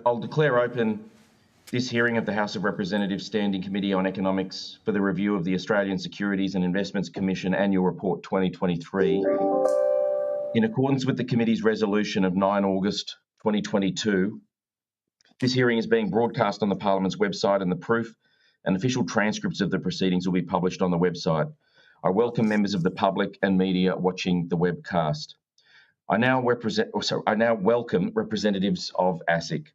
I'll declare open this hearing of the House of Representatives Standing Committee on Economics for the review of the Australian Securities and Investments Commission Annual Report 2023. In accordance with the committee's resolution of 9 August 2022, this hearing is being broadcast on the Parliament's website, and the proof and official transcripts of the proceedings will be published on the website. I welcome members of the public and media watching the webcast. I now welcome representatives of ASIC.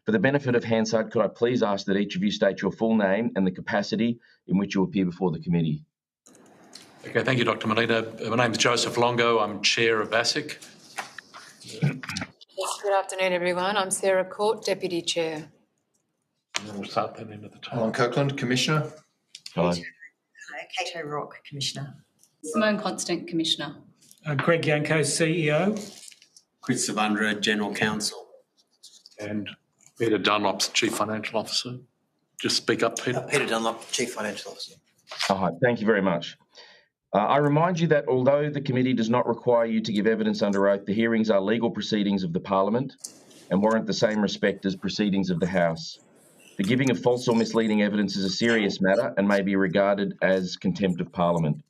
For the benefit of Hansard, could I please ask that each of you state your full name and the capacity in which you appear before the committee? Okay, thank you, Dr. Molina. My name is Joseph Longo. I'm Chair of ASIC. Yes, good afternoon, everyone. I'm Sarah Court, Deputy Chair. And then we'll start that end of the table. Alan Kirkland, Commissioner. Hello. Cato Rock, Commissioner. Simone Constant, Commissioner. Greg Yanko, CEO. Chris Savandra, General Counsel. And Peter Dunlop, Chief Financial Officer. Just speak up, Peter. Peter Dunlop, Chief Financial Officer. Thank you very much. I remind you that although the committee does not require you to give evidence under oath, the hearings are legal proceedings of the Parliament and warrant the same respect as proceedings of the House. The giving of false or misleading evidence is a serious matter and may be regarded as contempt of Parliament.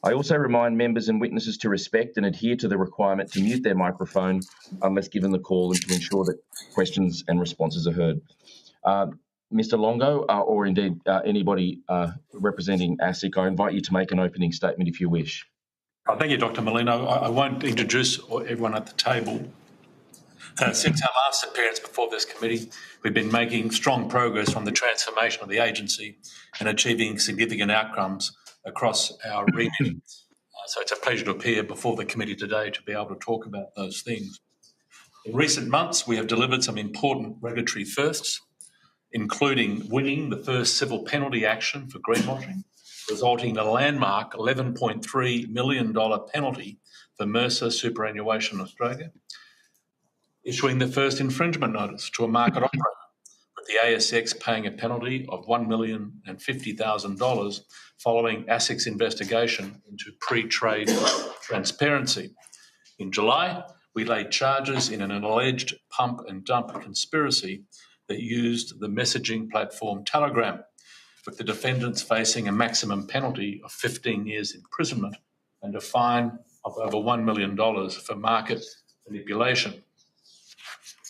I also remind members and witnesses to respect and adhere to the requirement to mute their microphone unless given the call, and to ensure that questions and responses are heard. Mr. Longo, or indeed anybody representing ASIC, I invite you to make an opening statement if you wish. Thank you, Dr. Molina. I won't introduce everyone at the table. Since our last appearance before this committee, we've been making strong progress on the transformation of the agency and achieving significant outcomes across our remit. So it's a pleasure to appear before the committee today to be able to talk about those things. In recent months, we have delivered some important regulatory firsts, including winning the first civil penalty action for greenwashing, resulting in a landmark $11.3 million penalty for Mercer Superannuation Australia, issuing the first infringement notice to a market operator, with the ASX paying a penalty of $1,050,000 following ASIC's investigation into pre-trade transparency. In July, we laid charges in an alleged pump and dump conspiracy that used the messaging platform Telegram, with the defendants facing a maximum penalty of 15 years imprisonment and a fine of over $1 million for market manipulation.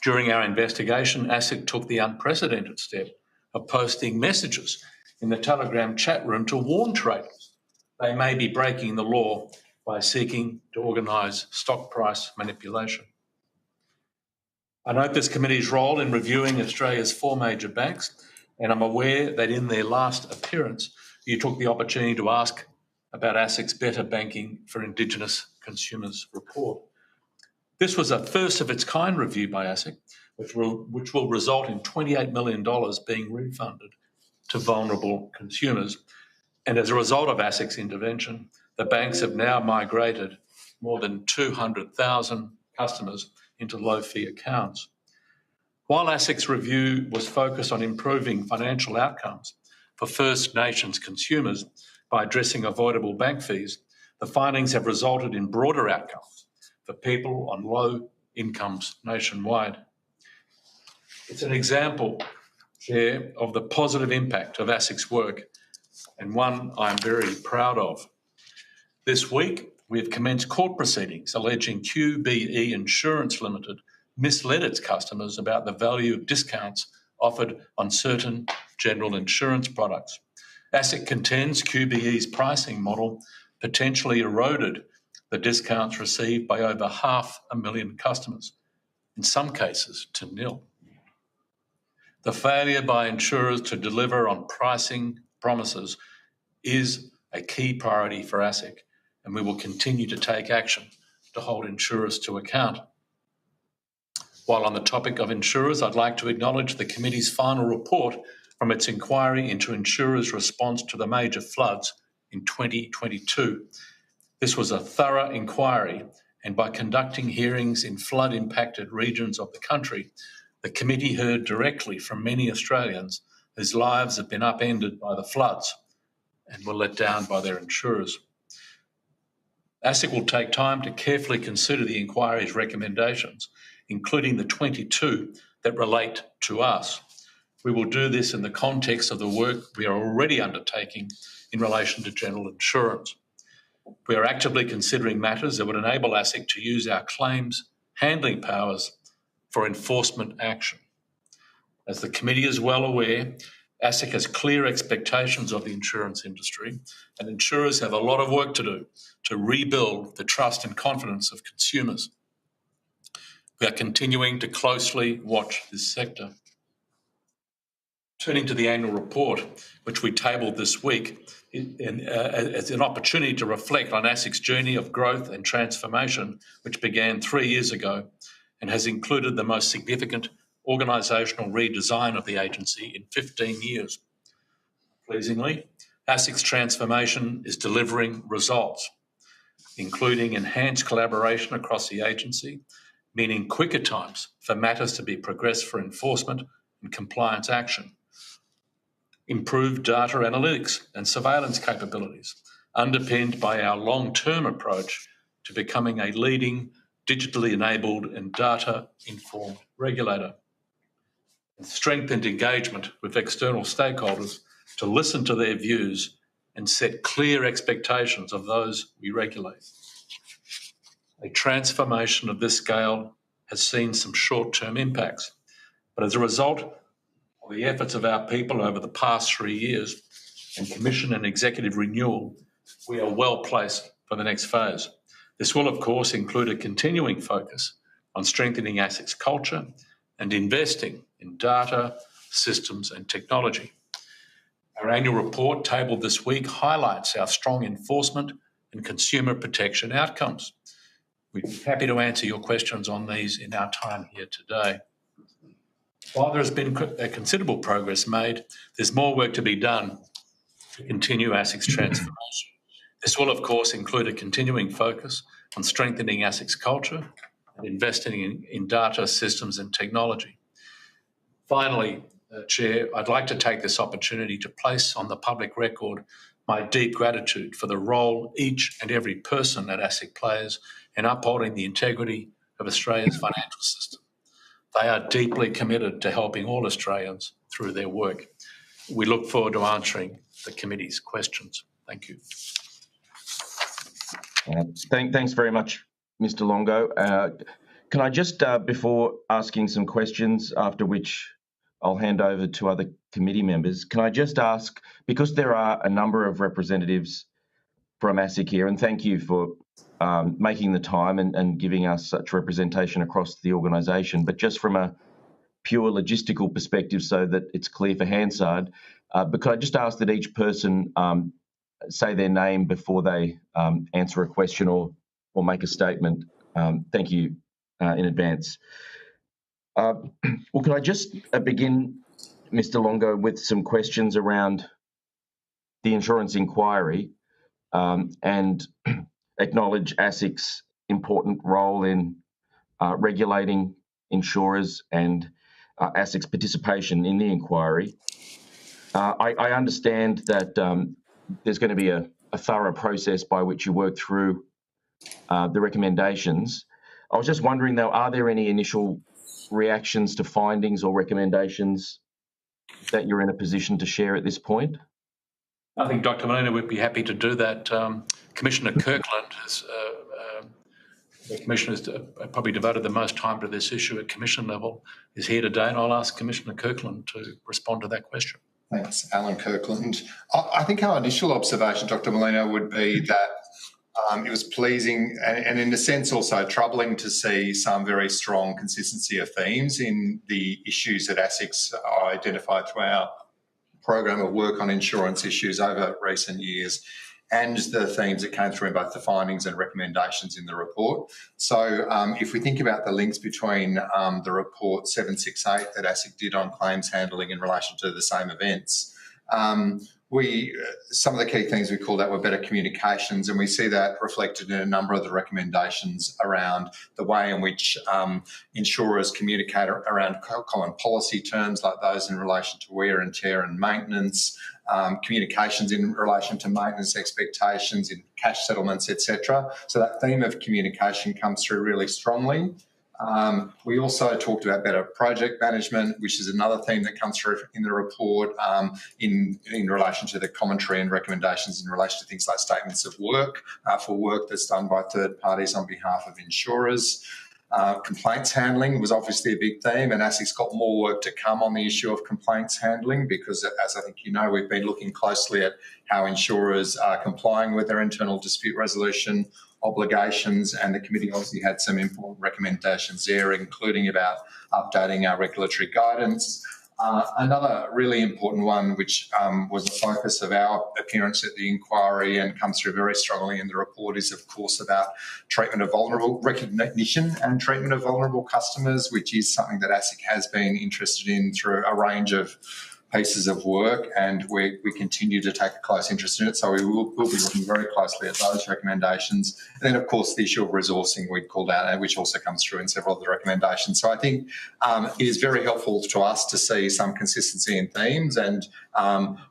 During our investigation, ASIC took the unprecedented step of posting messages in the Telegram chat room to warn traders they may be breaking the law by seeking to organise stock price manipulation. I note this committee's role in reviewing Australia's 4 major banks, and I'm aware that in their last appearance, you took the opportunity to ask about ASIC's Better Banking for Indigenous Consumers report. This was a first-of-its-kind review by ASIC, which will result in $28 million being refunded to vulnerable consumers. And as a result of ASIC's intervention, the banks have now migrated more than 200,000 customers into low-fee accounts. While ASIC's review was focused on improving financial outcomes for First Nations consumers by addressing avoidable bank fees, the findings have resulted in broader outcomes for people on low incomes nationwide. It's an example, Chair, of the positive impact of ASIC's work, and one I'm very proud of. This week, we have commenced court proceedings alleging QBE Insurance Limited misled its customers about the value of discounts offered on certain general insurance products. ASIC contends QBE's pricing model potentially eroded the discounts received by over 500,000 customers, in some cases to nil. The failure by insurers to deliver on pricing promises is a key priority for ASIC, and we will continue to take action to hold insurers to account. While on the topic of insurers, I'd like to acknowledge the committee's final report from its inquiry into insurers' response to the major floods in 2022. This was a thorough inquiry, and by conducting hearings in flood-impacted regions of the country, the committee heard directly from many Australians whose lives have been upended by the floods and were let down by their insurers. ASIC will take time to carefully consider the inquiry's recommendations, including the 22 that relate to us. We will do this in the context of the work we are already undertaking in relation to general insurance. We are actively considering matters that would enable ASIC to use our claims handling powers for enforcement action. As the committee is well aware, ASIC has clear expectations of the insurance industry, and insurers have a lot of work to do to rebuild the trust and confidence of consumers. We are continuing to closely watch this sector. Turning to the annual report, which we tabled this week, as an opportunity to reflect on ASIC's journey of growth and transformation, which began 3 years ago and has included the most significant organisational redesign of the agency in 15 years. Pleasingly, ASIC's transformation is delivering results, including enhanced collaboration across the agency, meaning quicker times for matters to be progressed for enforcement and compliance action, improved data analytics and surveillance capabilities, underpinned by our long-term approach to becoming a leading digitally enabled and data-informed regulator, and strengthened engagement with external stakeholders to listen to their views and set clear expectations of those we regulate. A transformation of this scale has seen some short-term impacts, but as a result of the efforts of our people over the past 3 years and Commission and Executive renewal, we are well placed for the next phase. This will, of course, include a continuing focus on strengthening ASIC's culture and investing in data, systems and technology. Our annual report tabled this week highlights our strong enforcement and consumer protection outcomes. We'd be happy to answer your questions on these in our time here today. While there has been considerable progress made, there's more work to be done to continue ASIC's transformation. This will, of course, include a continuing focus on strengthening ASIC's culture and investing in data, systems and technology. Finally, Chair, I'd like to take this opportunity to place on the public record my deep gratitude for the role each and every person at ASIC plays in upholding the integrity of Australia's financial system. They are deeply committed to helping all Australians through their work. We look forward to answering the committee's questions. Thank you. Thanks very much, Mr. Longo. Can I just, before asking some questions, after which I'll hand over to other committee members, can I just ask, because there are a number of representatives from ASIC here, and thank you for making the time and giving us such representation across the organisation, but just from a pure logistical perspective so that it's clear for Hansard, but could I just ask that each person say their name before they answer a question or make a statement? Thank you in advance. Well, could I just begin, Mr. Longo, with some questions around the insurance inquiry and acknowledge ASIC's important role in regulating insurers and ASIC's participation in the inquiry. I understand that there's going to be a thorough process by which you work through the recommendations. I was just wondering, though, are there any initial reactions to findings or recommendations that you're in a position to share at this point? I think Dr. Molina would be happy to do that. Commissioner Kirkland has, the Commissioner has probably devoted the most time to this issue at Commission level, is here today, and I'll ask Commissioner Kirkland to respond to that question. Thanks, Alan Kirkland. I think our initial observation, Dr. Molina, would be that it was pleasing and in a sense also troubling to see some very strong consistency of themes in the issues that ASIC's identified through our program of work on insurance issues over recent years, and the themes that came through in both the findings and recommendations in the report. So if we think about the links between the report 768 that ASIC did on claims handling in relation to the same events, some of the key things we called out were better communications, and we see that reflected in a number of the recommendations around the way in which insurers communicate around common policy terms like those in relation to wear and tear and maintenance, communications in relation to maintenance expectations in cash settlements, etc. So that theme of communication comes through really strongly. We also talked about better project management, which is another theme that comes through in the report in relation to the commentary and recommendations in relation to things like statements of work for work that's done by third parties on behalf of insurers. Complaints handling was obviously a big theme, and ASIC's got more work to come on the issue of complaints handling because, as I think you know, we've been looking closely at how insurers are complying with their internal dispute resolution obligations, and the committee obviously had some important recommendations there, including about updating our regulatory guidance. Another really important one, which was the focus of our appearance at the inquiry and comes through very strongly in the report, is of course about treatment of vulnerable recognition and treatment of vulnerable customers, which is something that ASIC has been interested in through a range of pieces of work, and we continue to take a close interest in it. So we'll be looking very closely at those recommendations. And then, of course, the issue of resourcing we called out, which also comes through in several of the recommendations. So I think it is very helpful to us to see some consistency in themes, and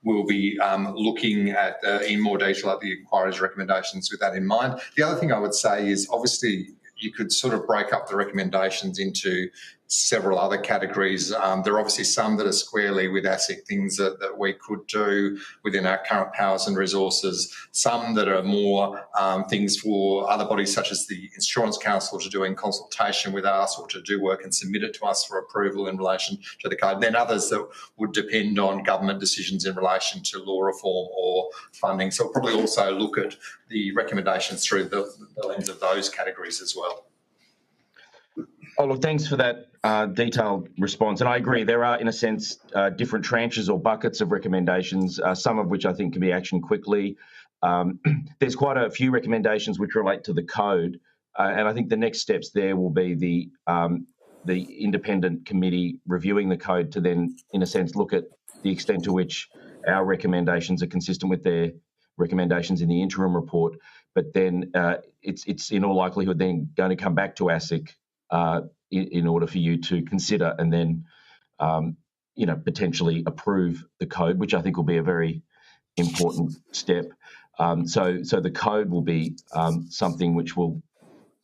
we'll be looking at in more detail at the inquiry's recommendations with that in mind. The other thing I would say is obviously you could sort of break up the recommendations into several other categories. There are obviously some that are squarely with ASIC, things that we could do within our current powers and resources, some that are more things for other bodies such as the Insurance Council to do in consultation with us or to do work and submit it to us for approval in relation to the code. And then others that would depend on government decisions in relation to law reform or funding. So we'll probably also look at the recommendations through the lens of those categories as well. Oh, look, thanks for that detailed response. And I agree, there are, in a sense, different tranches or buckets of recommendations, some of which I think can be actioned quickly. There's quite a few recommendations which relate to the code, and I think the next steps there will be the independent committee reviewing the code to then, in a sense, look at the extent to which our recommendations are consistent with their recommendations in the interim report. But then it's in all likelihood then going to come back to ASIC in order for you to consider and then, potentially approve the code, which I think will be a very important step. So the code will be something which will,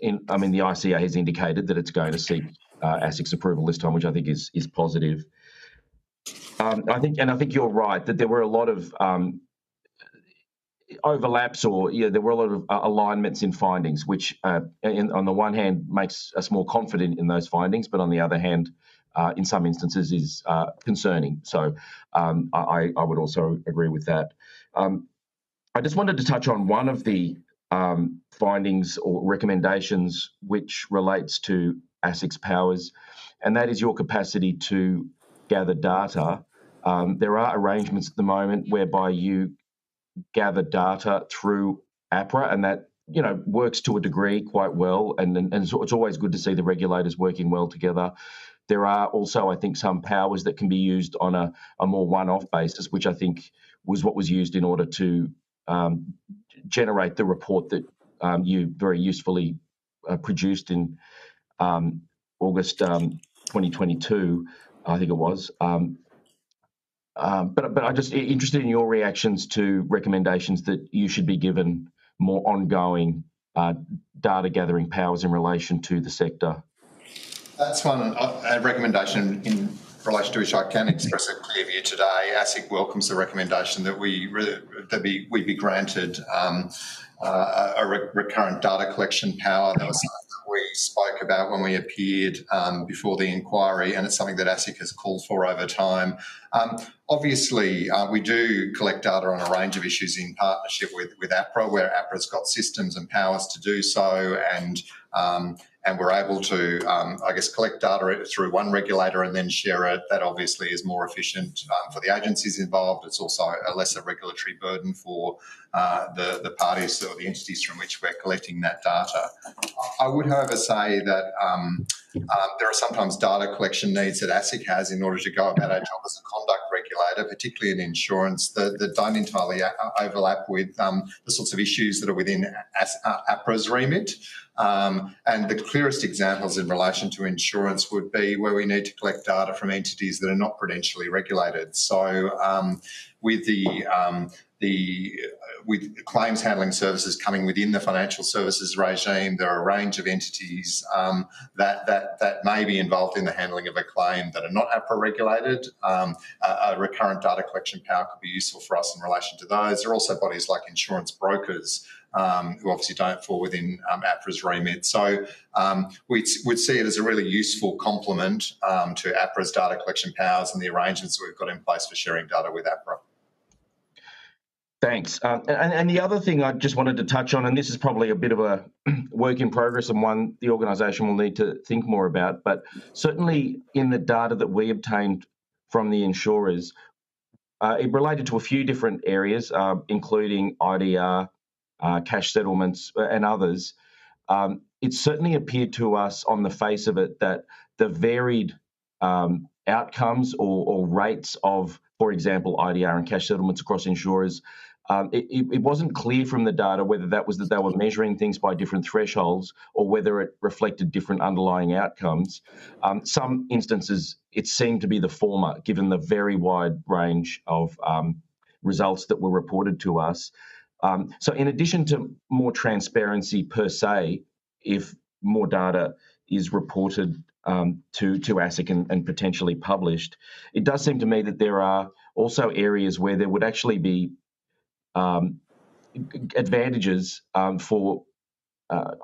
the ICA has indicated that it's going to seek ASIC's approval this time, which I think is positive. I think you're right that there were a lot of overlaps, or there were a lot of alignments in findings, which on the one hand makes us more confident in those findings, but on the other hand, in some instances is concerning. So I would also agree with that. I just wanted to touch on one of the findings or recommendations which relates to ASIC's powers, and that is your capacity to gather data. There are arrangements at the moment whereby you gather data through APRA, and that works to a degree quite well, and it's always good to see the regulators working well together. There are also, I think, some powers that can be used on a more one-off basis, which I think was what was used in order to generate the report that you very usefully produced in August 2022, I think it was. But I'm just interested in your reactions to recommendations that you should be given more ongoing data gathering powers in relation to the sector. That's a recommendation in relation to which I can express a clear view today. ASIC welcomes the recommendation that we be granted a recurrent data collection power. That was something that we spoke about when we appeared before the inquiry, and it's something that ASIC has called for over time. Obviously, we do collect data on a range of issues in partnership with APRA, where APRA's got systems and powers to do so, and we're able to, collect data through one regulator and then share it. That obviously is more efficient for the agencies involved. It's also a lesser regulatory burden for the parties or the entities from which we're collecting that data. I would, however, say that there are sometimes data collection needs that ASIC has in order to go about our job as a conduct regulator, particularly in insurance, that don't entirely overlap with the sorts of issues that are within APRA's remit. And the clearest examples in relation to insurance would be where we need to collect data from entities that are not prudentially regulated. So with claims handling services coming within the financial services regime, there are a range of entities that may be involved in the handling of a claim that are not APRA regulated. A recurrent data collection power could be useful for us in relation to those. There are also bodies like insurance brokers who obviously don't fall within APRA's remit. So we'd see it as a really useful complement to APRA's data collection powers and the arrangements that we've got in place for sharing data with APRA. Thanks. And the other thing I just wanted to touch on, and this is probably a bit of a work in progress and one the organisation will need to think more about, but certainly in the data that we obtained from the insurers, it related to a few different areas, including IDR, cash settlements and others. It certainly appeared to us on the face of it that the varied outcomes or rates of, for example, IDR and cash settlements across insurers, it wasn't clear from the data whether that was that they were measuring things by different thresholds or whether it reflected different underlying outcomes. Some instances, it seemed to be the former, given the very wide range of results that were reported to us. So in addition to more transparency per se, if more data is reported to ASIC and potentially published, it does seem to me that there are also areas where there would actually be advantages for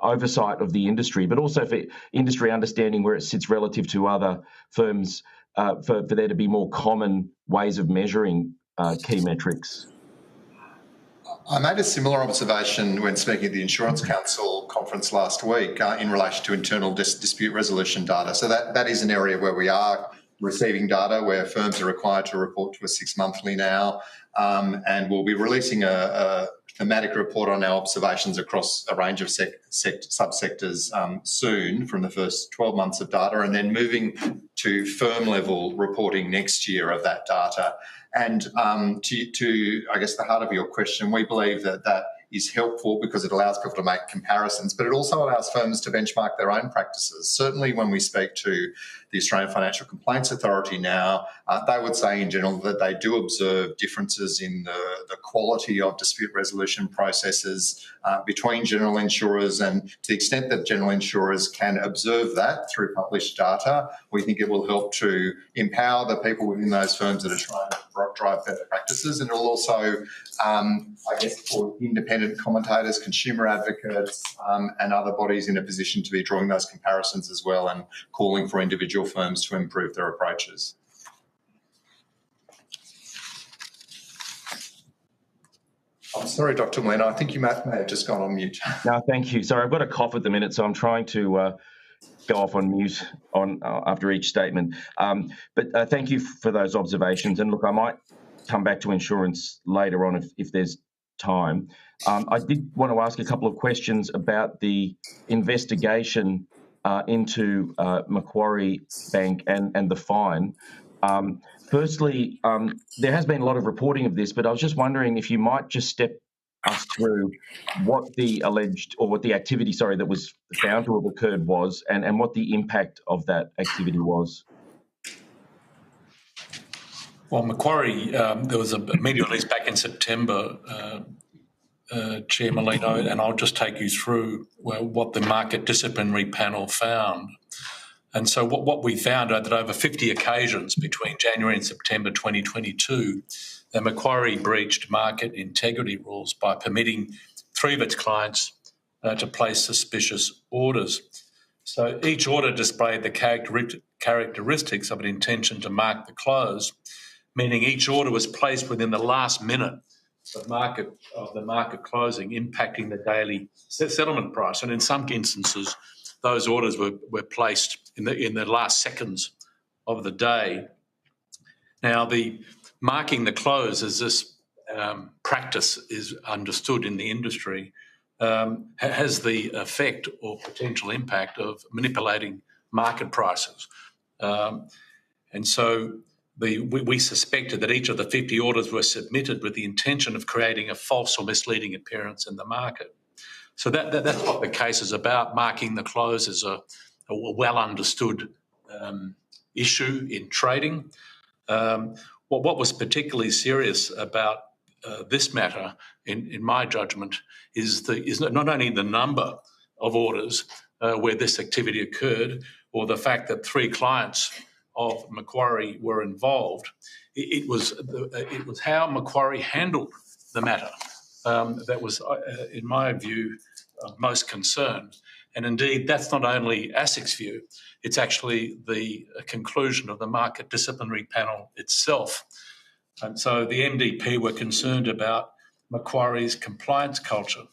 oversight of the industry, but also for industry understanding where it sits relative to other firms, for there to be more common ways of measuring key metrics. I made a similar observation when speaking at the Insurance Council conference last week in relation to internal dispute resolution data. So that is an area where we are receiving data where firms are required to report to us 6 monthly now, and we'll be releasing a thematic report on our observations across a range of subsectors soon from the first 12 months of data, and then moving to firm level reporting next year of that data. And to I guess, the heart of your question, we believe that that is helpful because it allows people to make comparisons, but it also allows firms to benchmark their own practices. Certainly when we speak to the Australian Financial Complaints Authority now, they would say in general that they do observe differences in the quality of dispute resolution processes between general insurers, and to the extent that general insurers can observe that through published data, we think it will help to empower the people within those firms that are trying to drive better practices, and it will also, I guess, put independent commentators, consumer advocates and other bodies in a position to be drawing those comparisons as well and calling for individual firms to improve their approaches. I'm sorry, Dr. Molina, I think you may have just gone on mute. No, thank you. Sorry, I've got a cough at the minute, so I'm trying to go off on mute after each statement. But thank you for those observations. And look, I might come back to insurance later on if there's time. I did want to ask a couple of questions about the investigation into Macquarie Bank and the fine. Firstly, there has been a lot of reporting of this, but I was just wondering if you might just step us through what the alleged, or what the activity, that was found to have occurred was, and what the impact of that activity was. Well, Macquarie, there was a media release back in September, Chair Molino, and I'll just take you through what the Market Disciplinary Panel found. And so what we found are that over 50 occasions between January and September 2022, that Macquarie breached market integrity rules by permitting 3 of its clients to place suspicious orders. So each order displayed the characteristics of an intention to mark the close, meaning each order was placed within the last minute of the market closing, impacting the daily settlement price. And in some instances, those orders were placed in the last seconds of the day. Now, the marking the close, as this practice is understood in the industry, has the effect or potential impact of manipulating market prices. And so we suspected that each of the 50 orders were submitted with the intention of creating a false or misleading appearance in the market. So that's what the case is about. Marking the close is a well understood issue in trading. What was particularly serious about this matter, in my judgment, is not only the number of orders where this activity occurred, or the fact that 3 clients of Macquarie were involved. It was how Macquarie handled the matter that was, in my view, of most concern. And indeed, that's not only ASIC's view, it's actually the conclusion of the Market Disciplinary Panel itself. And so the MDP were concerned about Macquarie's compliance culture.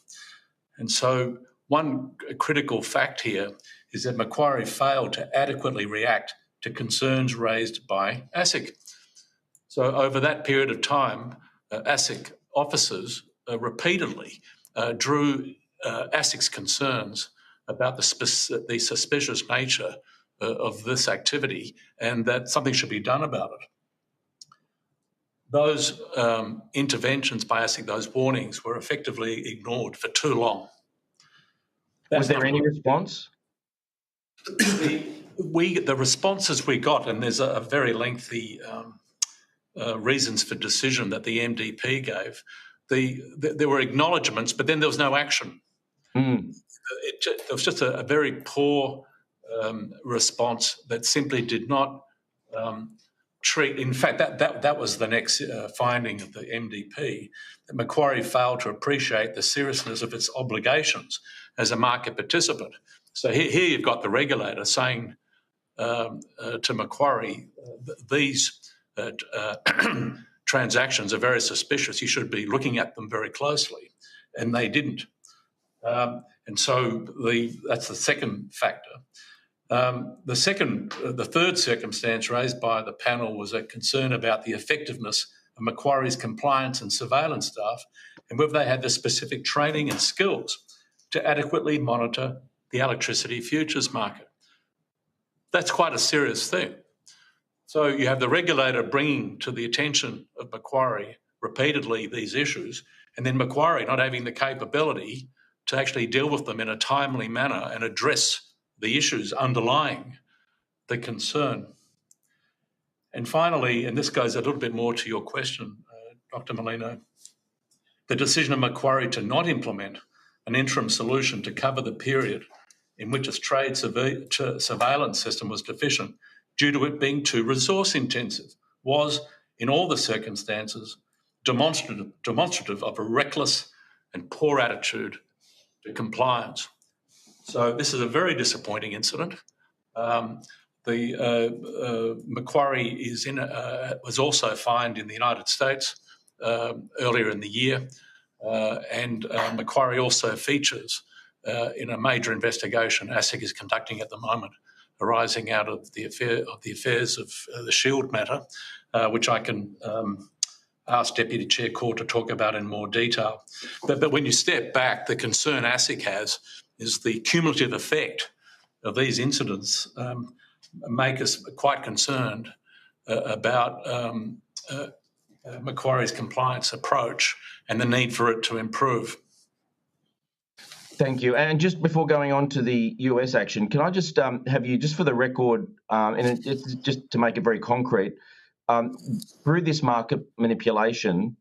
And so one critical fact here is that Macquarie failed to adequately react to concerns raised by ASIC. So over that period of time, ASIC officers repeatedly drew ASIC's concerns about the suspicious nature of this activity and that something should be done about it. Those interventions by ASIC, those warnings, were effectively ignored for too long. Was there any response? The responses we got, and there's a very lengthy reasons for decision that the MDP gave, there were acknowledgements, but then there was no action. It was just a very poor response that simply did not treat. In fact, that was the next finding of the MDP, that Macquarie failed to appreciate the seriousness of its obligations as a market participant. So here you've got the regulator saying to Macquarie, these transactions are very suspicious. You should be looking at them very closely, and they didn't. And so that's the second factor. The third circumstance raised by the panel was a concern about the effectiveness of Macquarie's compliance and surveillance staff and whether they had the specific training and skills to adequately monitor the electricity futures market. That's quite a serious thing. So you have the regulator bringing to the attention of Macquarie repeatedly these issues, and then Macquarie not having the capability to actually deal with them in a timely manner and address the issues underlying the concern. And finally, and this goes a little bit more to your question, Dr. Molino, the decision of Macquarie to not implement an interim solution to cover the period in which its trade surveillance system was deficient due to it being too resource intensive was, in all the circumstances, demonstrative of a reckless and poor attitude to compliance. So this is a very disappointing incident. Macquarie was also fined in the United States earlier in the year, and Macquarie also features in a major investigation ASIC is conducting at the moment, arising out of the affairs of the Shield matter, which I can ask Deputy Chair Court to talk about in more detail. But when you step back, the concern ASIC has is the cumulative effect of these incidents make us quite concerned about Macquarie's compliance approach and the need for it to improve. Thank you. And just before going on to the US action, can I just have you, just for the record, and it's just to make it very concrete, through this market manipulation,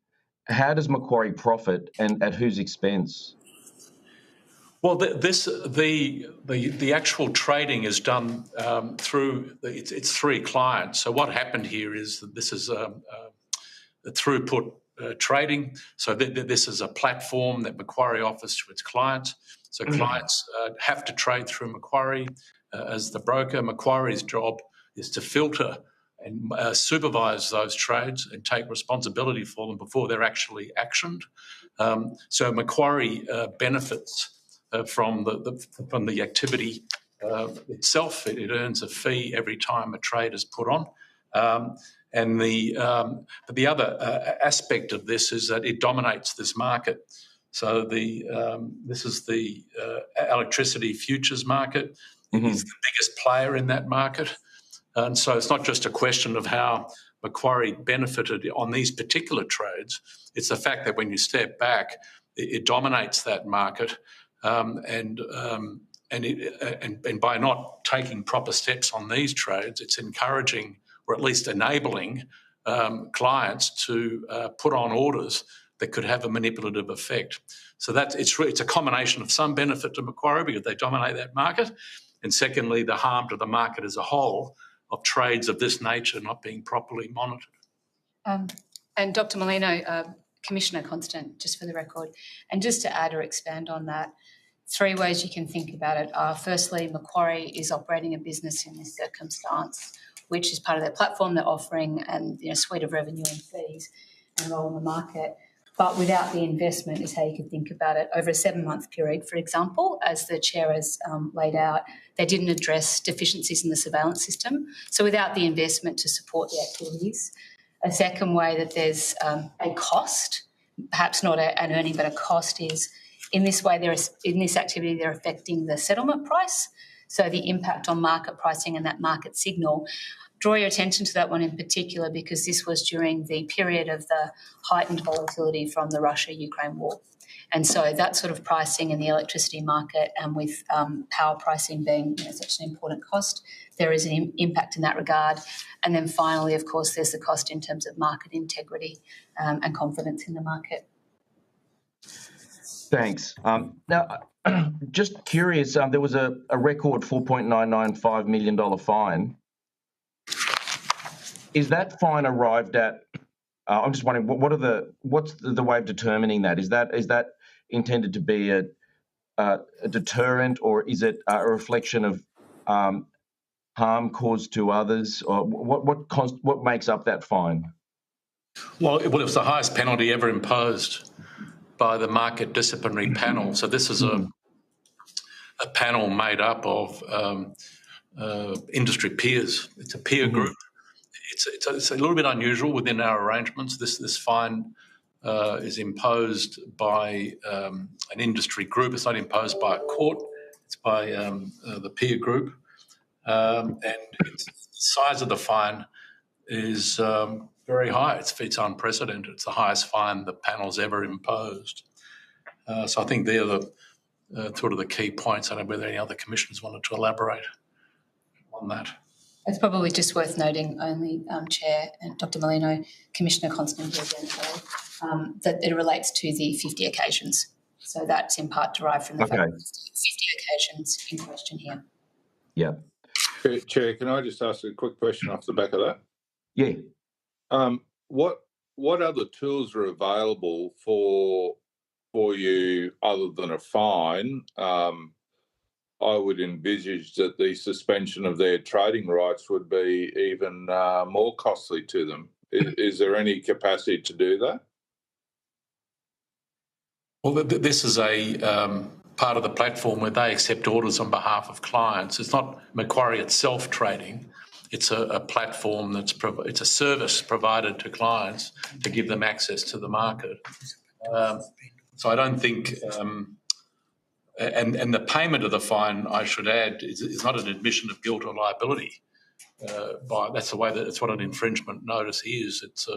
how does Macquarie profit and at whose expense? Well, the actual trading is done through it's 3 clients. So what happened here is that this is a throughput trading. So this is a platform that Macquarie offers to its clients. So clients have to trade through Macquarie as the broker. Macquarie's job is to filter and supervise those trades and take responsibility for them before they're actually actioned. So Macquarie benefits from the activity itself. It earns a fee every time a trade is put on. And the other aspect of this is that it dominates this market. So this is the electricity futures market. It is the biggest player in that market. And so it's not just a question of how Macquarie benefited on these particular trades. It's the fact that when you step back, it dominates that market. and by not taking proper steps on these trades, it's encouraging or at least enabling clients to put on orders that could have a manipulative effect. So it's a combination of some benefit to Macquarie because they dominate that market, and secondly, the harm to the market as a whole of trades of this nature not being properly monitored. And Dr. Molino, Commissioner Constant, just for the record, and just to add or expand on that, 3 ways you can think about it are, firstly, Macquarie is operating a business in this circumstance, which is part of their platform they're offering and suite of revenue and fees and role in the market. But without the investment is how you could think about it. Over a 7-month period, for example, as the chair has laid out, they didn't address deficiencies in the surveillance system. So without the investment to support the activities. A second way that there's a cost, perhaps not an earning, but a cost is in this way, in this activity, they're affecting the settlement price. So the impact on market pricing and that market signal. Draw your attention to that one in particular because this was during the period of the heightened volatility from the Russia-Ukraine war. And so that sort of pricing in the electricity market and with power pricing being such an important cost, there is an impact in that regard. And then finally, of course, there's the cost in terms of market integrity and confidence in the market. Thanks. Now, just curious, there was a record $4.995 million fine. Is that fine arrived at? I'm just wondering what's the way of determining that? Is that intended to be a deterrent, or is it a reflection of harm caused to others, or what makes up that fine? Well, it was the highest penalty ever imposed by the market disciplinary panel. So this is a panel made up of industry peers. It's a peer group. It's a little bit unusual within our arrangements. This fine is imposed by an industry group. It's not imposed by a court. It's by the peer group. And the size of the fine is very high. It's unprecedented. It's the highest fine the panel's ever imposed. So I think they're the sort of the key points. I don't know whether any other commissioners wanted to elaborate on that. It's probably just worth noting only, Chair and Dr. Molino, Commissioner Constant, that it relates to the 50 occasions. So that's in part derived from the fact that 50 occasions in question here. Yeah. Chair, can I just ask a quick question off the back of that? Yeah. What other tools are available for you other than a fine? I would envisage that the suspension of their trading rights would be even more costly to them. Is there any capacity to do that? Well, this is a part of the platform where they accept orders on behalf of clients. It's not Macquarie itself trading. It's a platform it's a service provided to clients to give them access to the market. So I don't think... And the payment of the fine, I should add, is not an admission of guilt or liability. That's what an infringement notice is. It's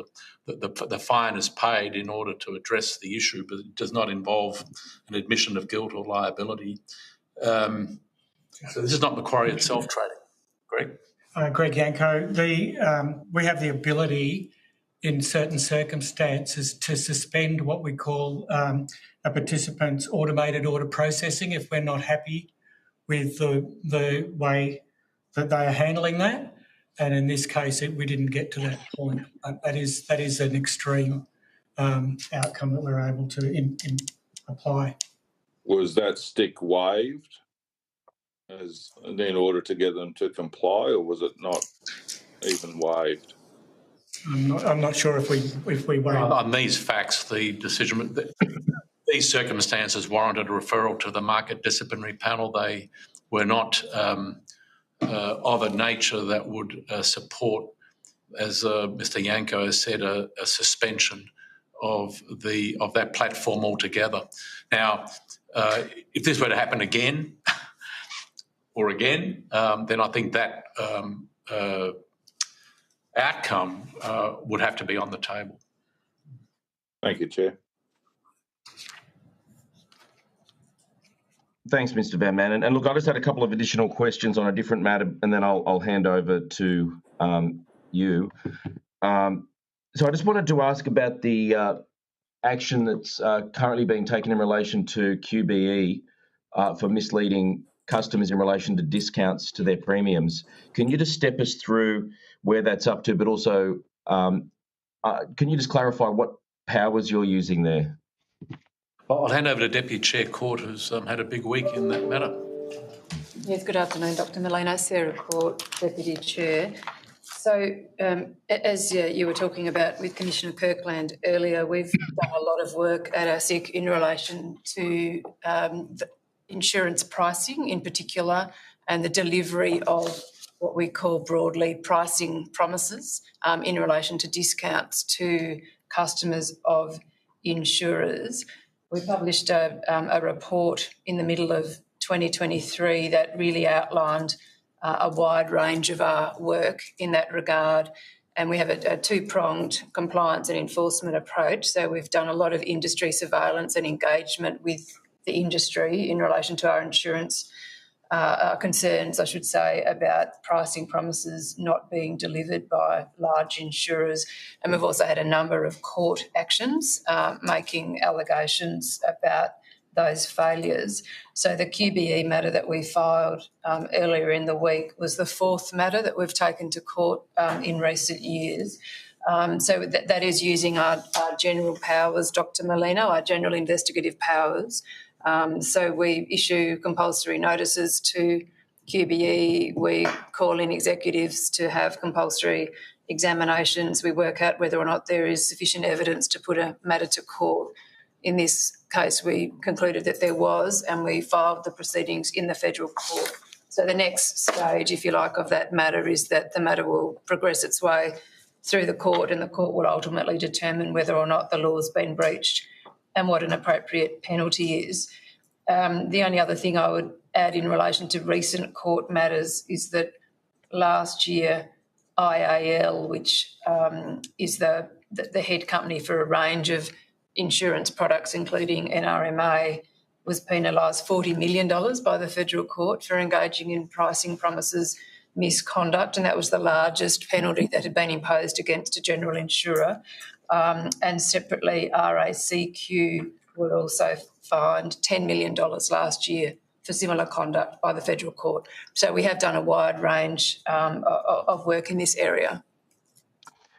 the fine is paid in order to address the issue, but it does not involve an admission of guilt or liability. So this is not Macquarie itself trading. Greg? Greg Yanko, we have the ability in certain circumstances to suspend what we call a participant's automated order processing if we're not happy with the way that they are handling that. And in this case, we didn't get to that point. That is an extreme outcome that we're able to apply. Was that stick waived in order to get them to comply, or was it not even waived? I'm not sure if we waived. On these facts, the decision... These circumstances warranted a referral to the market disciplinary panel. They were not of a nature that would support, as Mr. Yanko has said, a suspension of that platform altogether. Now, if this were to happen again then I think that outcome would have to be on the table. Thank you, Chair. Thanks, Mr. Van Manen. And look, I just had a couple of additional questions on a different matter, and then I'll hand over to you. So I just wanted to ask about the action that's currently being taken in relation to QBE for misleading customers in relation to discounts to their premiums. Can you just step us through where that's up to, but also can you just clarify what powers you're using there? I'll hand over to Deputy Chair Court, who's had a big week in that matter. Yes, good afternoon, Dr. Molino. Sarah Court, Deputy Chair. So, as you were talking about with Commissioner Kirkland earlier, we've done a lot of work at ASIC in relation to the insurance pricing in particular and the delivery of what we call broadly pricing promises in relation to discounts to customers of insurers. We published a report in the middle of 2023 that really outlined a wide range of our work in that regard, and we have a two-pronged compliance and enforcement approach. So we've done a lot of industry surveillance and engagement with the industry in relation to our insurance concerns, I should say, about pricing promises not being delivered by large insurers. And we've also had a number of court actions making allegations about those failures. So the QBE matter that we filed earlier in the week was the fourth matter that we've taken to court in recent years. So that is using our general powers, Dr. Molino, our general investigative powers. So we issue compulsory notices to QBE, we call in executives to have compulsory examinations, we work out whether or not there is sufficient evidence to put a matter to court. In this case, we concluded that there was, and we filed the proceedings in the federal court. So the next stage, if you like, of that matter is that the matter will progress its way through the court, and the court will ultimately determine whether or not the law has been breached and what an appropriate penalty is. The only other thing I would add in relation to recent court matters is that last year IAL, which is the head company for a range of insurance products, including NRMA, was penalised $40 million by the federal court for engaging in pricing promises misconduct, and that was the largest penalty that had been imposed against a general insurer. And separately, RACQ were also fined $10 million last year for similar conduct by the federal court. So we have done a wide range of work in this area.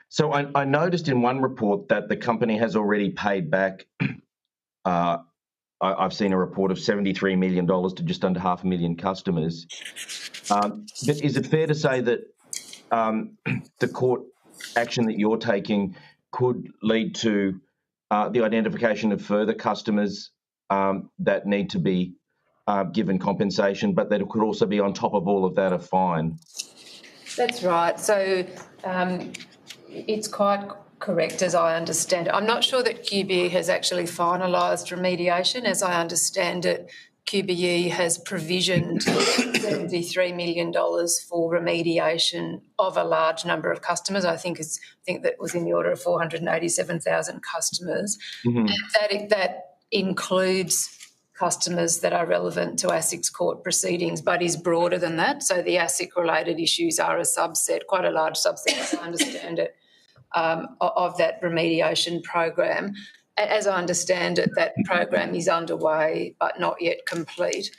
So I noticed in one report that the company has already paid back, I've seen a report of $73 million to just under 500,000 customers. But is it fair to say that the court action that you're taking could lead to the identification of further customers that need to be given compensation, but that it could also be on top of all of that a fine? That's right. So it's quite correct as I understand it. I'm not sure that QBE has actually finalised remediation. As I understand it, QBE has provisioned $73 million for remediation of a large number of customers. I think that was in the order of 487,000 customers. Mm-hmm. That includes customers that are relevant to ASIC's court proceedings, but is broader than that. So the ASIC-related issues are a subset, quite a large subset, as I understand it, of that remediation program. As I understand it, that program is underway but not yet complete.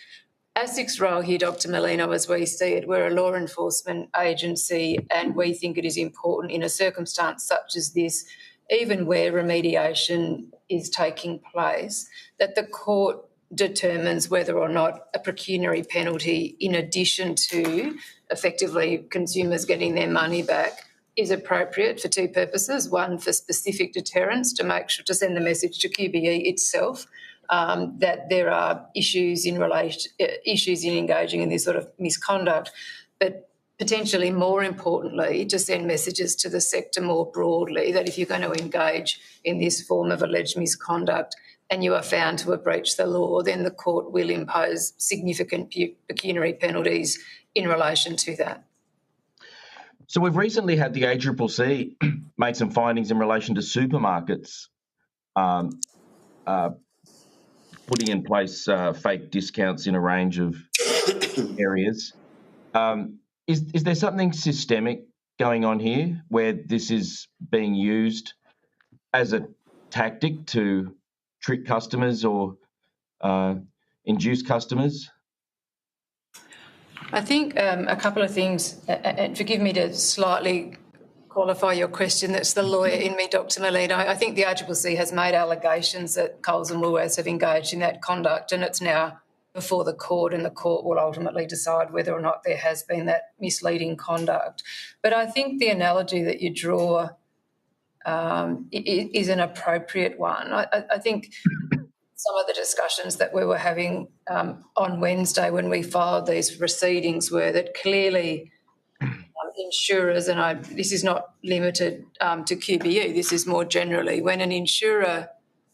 ASIC's role here, Dr. Molino, as we see it, we're a law enforcement agency, and we think it is important in a circumstance such as this, even where remediation is taking place, that the court determines whether or not a pecuniary penalty, in addition to effectively consumers getting their money back, is appropriate for two purposes. One, for specific deterrence, to make sure to send the message to QBE itself that there are issues in engaging in this sort of misconduct, but potentially more importantly, to send messages to the sector more broadly that if you're going to engage in this form of alleged misconduct and you are found to have breached the law, then the court will impose significant pecuniary penalties in relation to that. So we've recently had the ACCC make some findings in relation to supermarkets putting in place fake discounts in a range of areas. Is there something systemic going on here where this is being used as a tactic to trick customers or induce customers? I think a couple of things, and forgive me to slightly qualify your question, that's the lawyer in me, Dr. Molino. I think the ACCC has made allegations that Coles and Woolworths have engaged in that conduct, and it's now before the court, and the court will ultimately decide whether or not there has been that misleading conduct. But I think the analogy that you draw is an appropriate one. I think some of the discussions that we were having on Wednesday when we filed these proceedings were that clearly insurers, and this is not limited to QBE, this is more generally, when an insurer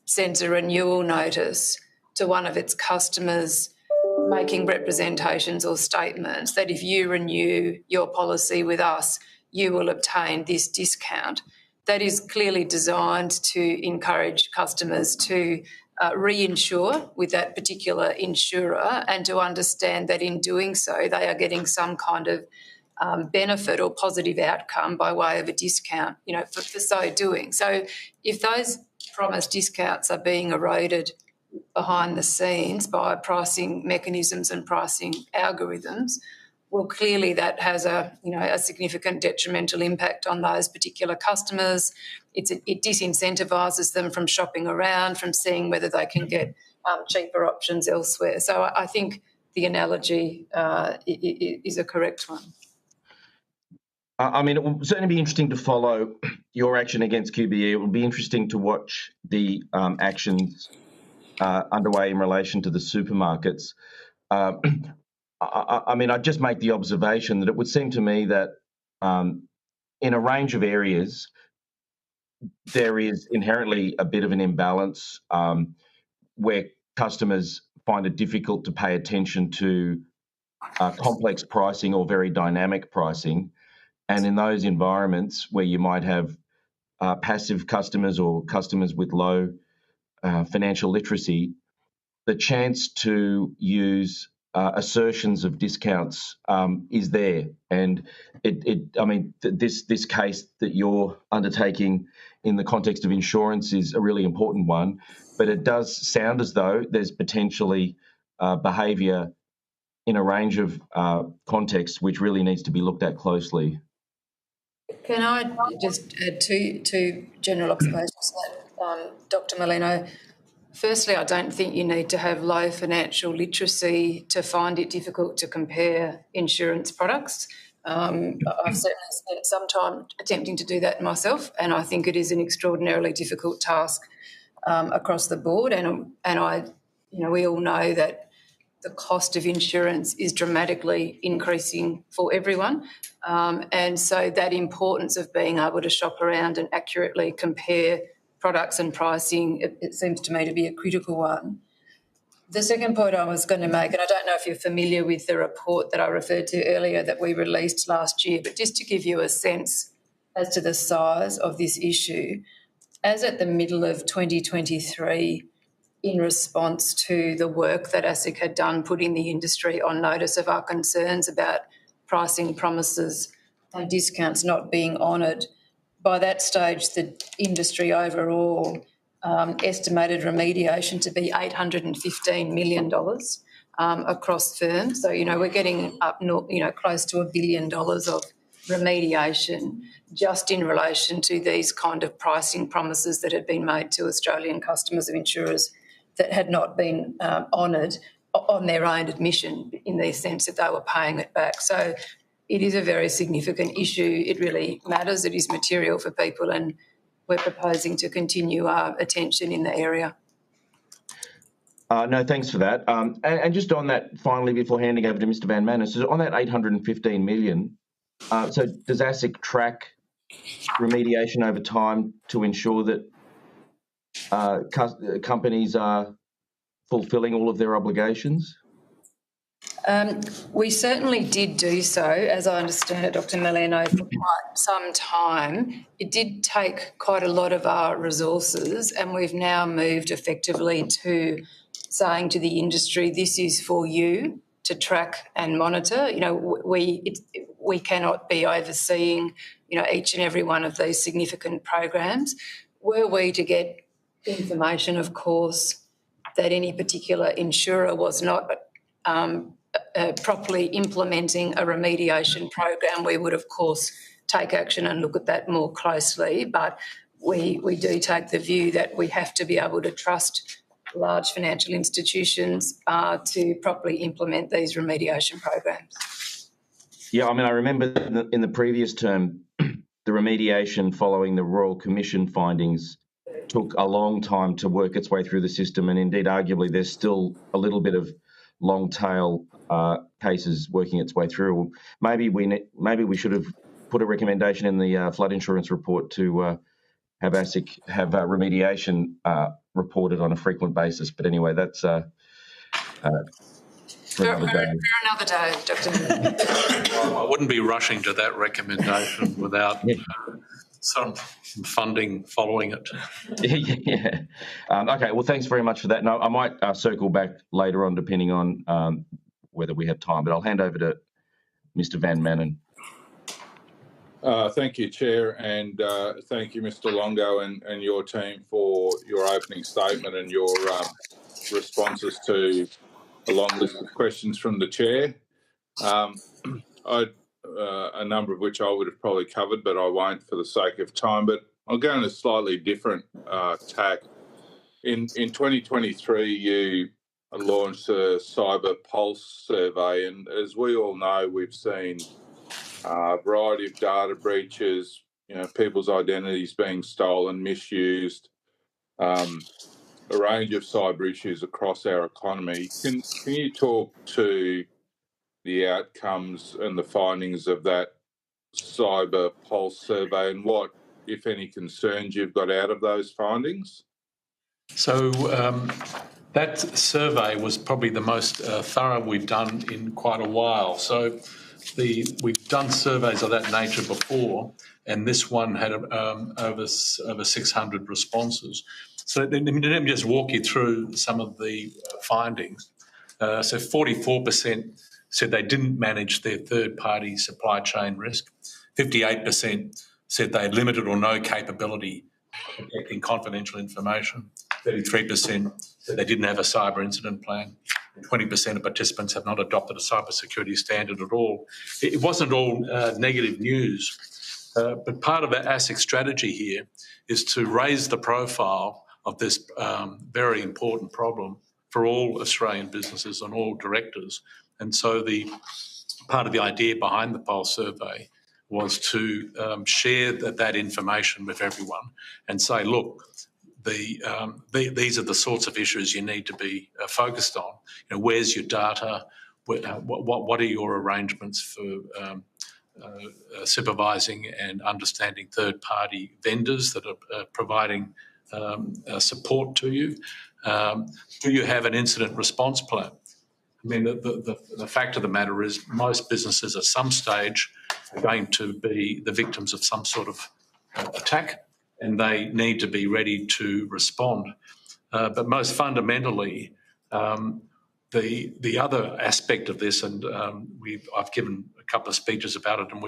sends a renewal notice to one of its customers making representations or statements that if you renew your policy with us, you will obtain this discount, that is clearly designed to encourage customers to reinsure with that particular insurer and to understand that in doing so they are getting some kind of benefit or positive outcome by way of a discount, for so doing. So if those promised discounts are being eroded behind the scenes by pricing mechanisms and pricing algorithms, well, clearly that has a significant detrimental impact on those particular customers. It disincentivises them from shopping around, from seeing whether they can get cheaper options elsewhere. So I think the analogy is a correct one. It will certainly be interesting to follow your action against QBE. It will be interesting to watch the actions underway in relation to the supermarkets. I'd just make the observation that it would seem to me that in a range of areas, there is inherently a bit of an imbalance where customers find it difficult to pay attention to complex pricing or very dynamic pricing. And in those environments where you might have passive customers or customers with low financial literacy, the chance to use assertions of discounts is there. And this case that you're undertaking in the context of insurance is a really important one, but it does sound as though there's potentially behaviour in a range of contexts which really needs to be looked at closely. Can I just add two general observations to that, Dr. Molino? Firstly, I don't think you need to have low financial literacy to find it difficult to compare insurance products. I've certainly spent some time attempting to do that myself, and I think it is an extraordinarily difficult task across the board. We all know that the cost of insurance is dramatically increasing for everyone. And so that importance of being able to shop around and accurately compare products and pricing, it seems to me to be a critical one. The second point I was going to make, and I don't know if you're familiar with the report that I referred to earlier that we released last year, but just to give you a sense as to the size of this issue, as at the middle of 2023, in response to the work that ASIC had done, putting the industry on notice of our concerns about pricing promises and discounts not being honoured, by that stage the industry overall estimated remediation to be $815 million across firms. So, we're getting up close to $1 billion of remediation just in relation to these kind of pricing promises that had been made to Australian customers of insurers that had not been honoured on their own admission in the sense that they were paying it back. So it is a very significant issue. It really matters. It is material for people, and we're proposing to continue our attention in the area. No, thanks for that. And just on that, finally, before handing over to Mr. Van Manen, so on that $815 million, so does ASIC track remediation over time to ensure that companies are fulfilling all of their obligations? We certainly did do so, as I understand it, Dr. Molino, for quite some time. It did take quite a lot of our resources, and we've now moved effectively to saying to the industry, this is for you to track and monitor. You know, we cannot be overseeing, you know, each and every one of these significant programs. Were we to get information, of course, that any particular insurer was not properly implementing a remediation program, we would, of course, take action and look at that more closely. But we do take the view that we have to be able to trust large financial institutions to properly implement these remediation programs. Yeah, I mean, I remember in the previous term, the remediation following the Royal Commission findings took a long time to work its way through the system, and indeed, arguably, there's still a little bit of long tail cases working its way through. Maybe we should have put a recommendation in the flood insurance report to have ASIC have remediation reported on a frequent basis. But anyway, that's for another day. For another day, Dr. I wouldn't be rushing to that recommendation without some funding following it. Yeah. Okay, well, thanks very much for that. No, I might circle back later on, depending on whether we have time, but I'll hand over to Mr. Van Manen. Thank you, Chair, and thank you, Mr. Longo, and your team for your opening statement and your responses to a long list of questions from the Chair. A number of which I would have probably covered, but I won't for the sake of time. But I'll go on a slightly different tack. In 2023, you launched a cyber pulse survey, and as we all know, we've seen a variety of data breaches, you know, people's identities being stolen, misused, a range of cyber issues across our economy. Can you talk to the outcomes and the findings of that cyber pulse survey and what, if any, concerns you've got out of those findings? So that survey was probably the most thorough we've done in quite a while. So we've done surveys of that nature before, and this one had over 600 responses. So let me just walk you through some of the findings. So 44% said they didn't manage their third-party supply chain risk. 58% said they had limited or no capability of protecting confidential information. 33% said they didn't have a cyber incident plan. And 20% of participants have not adopted a cybersecurity standard at all. It wasn't all negative news, but part of our ASIC strategy here is to raise the profile of this very important problem for all Australian businesses and all directors. And so the part of the idea behind the pulse survey was to share that information with everyone and say, look, these are the sorts of issues you need to be focused on. You know, where's your data? What are your arrangements for supervising and understanding third-party vendors that are providing support to you? Do you have an incident response plan? I mean, the fact of the matter is most businesses at some stage are going to be the victims of some sort of attack, and they need to be ready to respond. But most fundamentally, the other aspect of this, and I've given a couple of speeches about it, and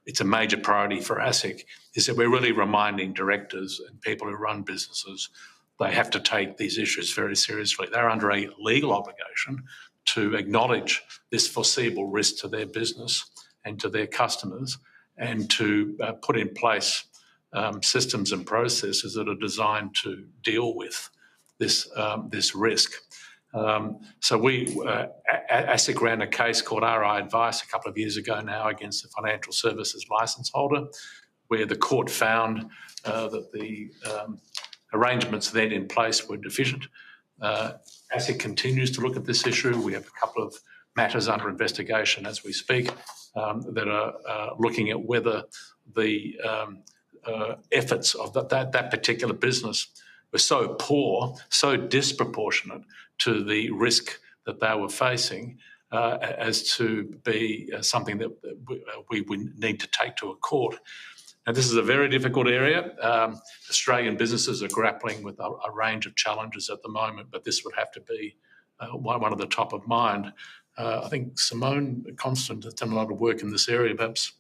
it's a major priority for ASIC, is that we're really reminding directors and people who run businesses they have to take these issues very seriously. They're under a legal obligation to acknowledge this foreseeable risk to their business and to their customers, and to put in place systems and processes that are designed to deal with this risk. So ASIC ran a case called RI Advice a couple of years ago now against the financial services licence holder, where the court found that the arrangements then in place were deficient. ASIC continues to look at this issue. We have a couple of matters under investigation as we speak that are looking at whether the efforts of that particular business were so poor, so disproportionate to the risk that they were facing as to be something that we would need to take to a court. Now, this is a very difficult area. Australian businesses are grappling with a range of challenges at the moment, but this would have to be one of the top of mind. I think Simone Constant has done a lot of work in this area. Perhaps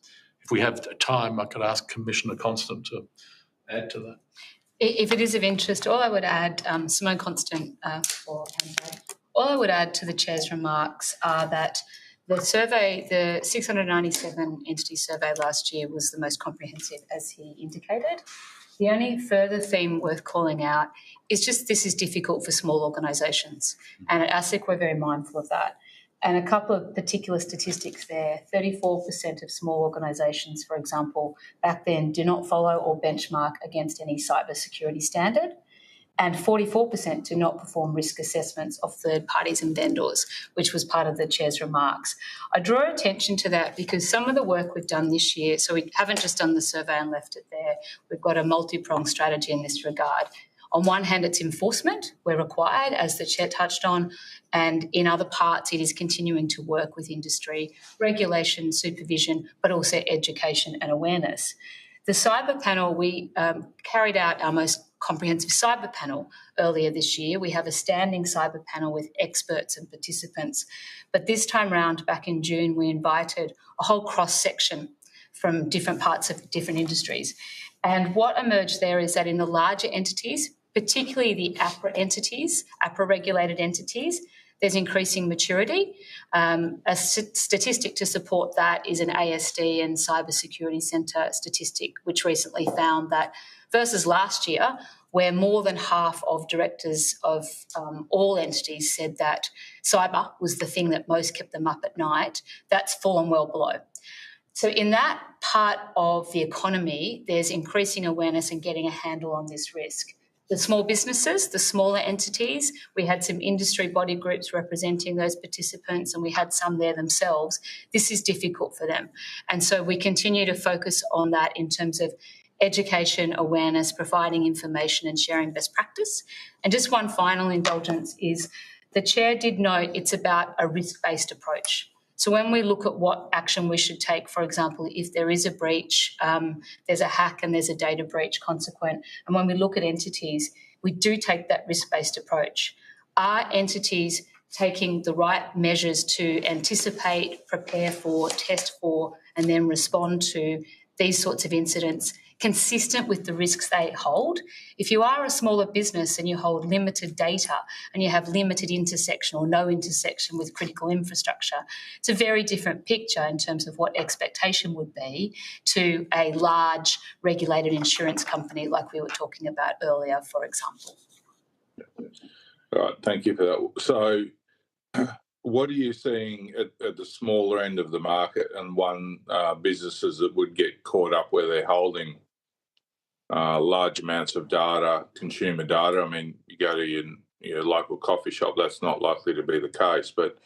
if we have time, I could ask Commissioner Constant to add to that. If it is of interest, all I would add, Simone Constant all I would add to the Chair's remarks are that the survey, the 697 entity survey last year was the most comprehensive, as he indicated. The only further theme worth calling out is just this is difficult for small organisations. And at ASIC, we're very mindful of that. And a couple of particular statistics there, 34% of small organisations, for example, back then do not follow or benchmark against any cyber security standard. And 44% do not perform risk assessments of third parties and vendors, which was part of the Chair's remarks. I draw attention to that because some of the work we've done this year, so we haven't just done the survey and left it there, we've got a multi-pronged strategy in this regard. On one hand, it's enforcement, we're required, as the Chair touched on, and in other parts, it is continuing to work with industry, regulation, supervision, but also education and awareness. The cyber panel, we carried out our most comprehensive cyber panel earlier this year. We have a standing cyber panel with experts and participants. But this time round, back in June, we invited a whole cross-section from different parts of different industries. And what emerged there is that in the larger entities, particularly the APRA entities, APRA-regulated entities, there's increasing maturity. A statistic to support that is an ASD and Cyber Security Centre statistic, which recently found that versus last year, where more than half of directors of all entities said that cyber was the thing that most kept them up at night, that's fallen well below. So in that part of the economy, there's increasing awareness and getting a handle on this risk. The small businesses, the smaller entities, we had some industry body groups representing those participants and we had some there themselves. This is difficult for them. And so we continue to focus on that in terms of education, awareness, providing information and sharing best practice. And just one final indulgence is the Chair did note it's about a risk-based approach. So when we look at what action we should take, for example, if there is a breach, there's a hack and there's a data breach consequent, and when we look at entities, we do take that risk-based approach. Are entities taking the right measures to anticipate, prepare for, test for, and then respond to these sorts of incidents consistent with the risks they hold? If you are a smaller business and you hold limited data and you have limited intersection or no intersection with critical infrastructure, it's a very different picture in terms of what expectation would be to a large regulated insurance company like we were talking about earlier, for example. All right, thank you for that. So what are you seeing at the smaller end of the market and businesses that would get caught up where they're holding large amounts of data, consumer data? I mean, you go to your local coffee shop, that's not likely to be the case, but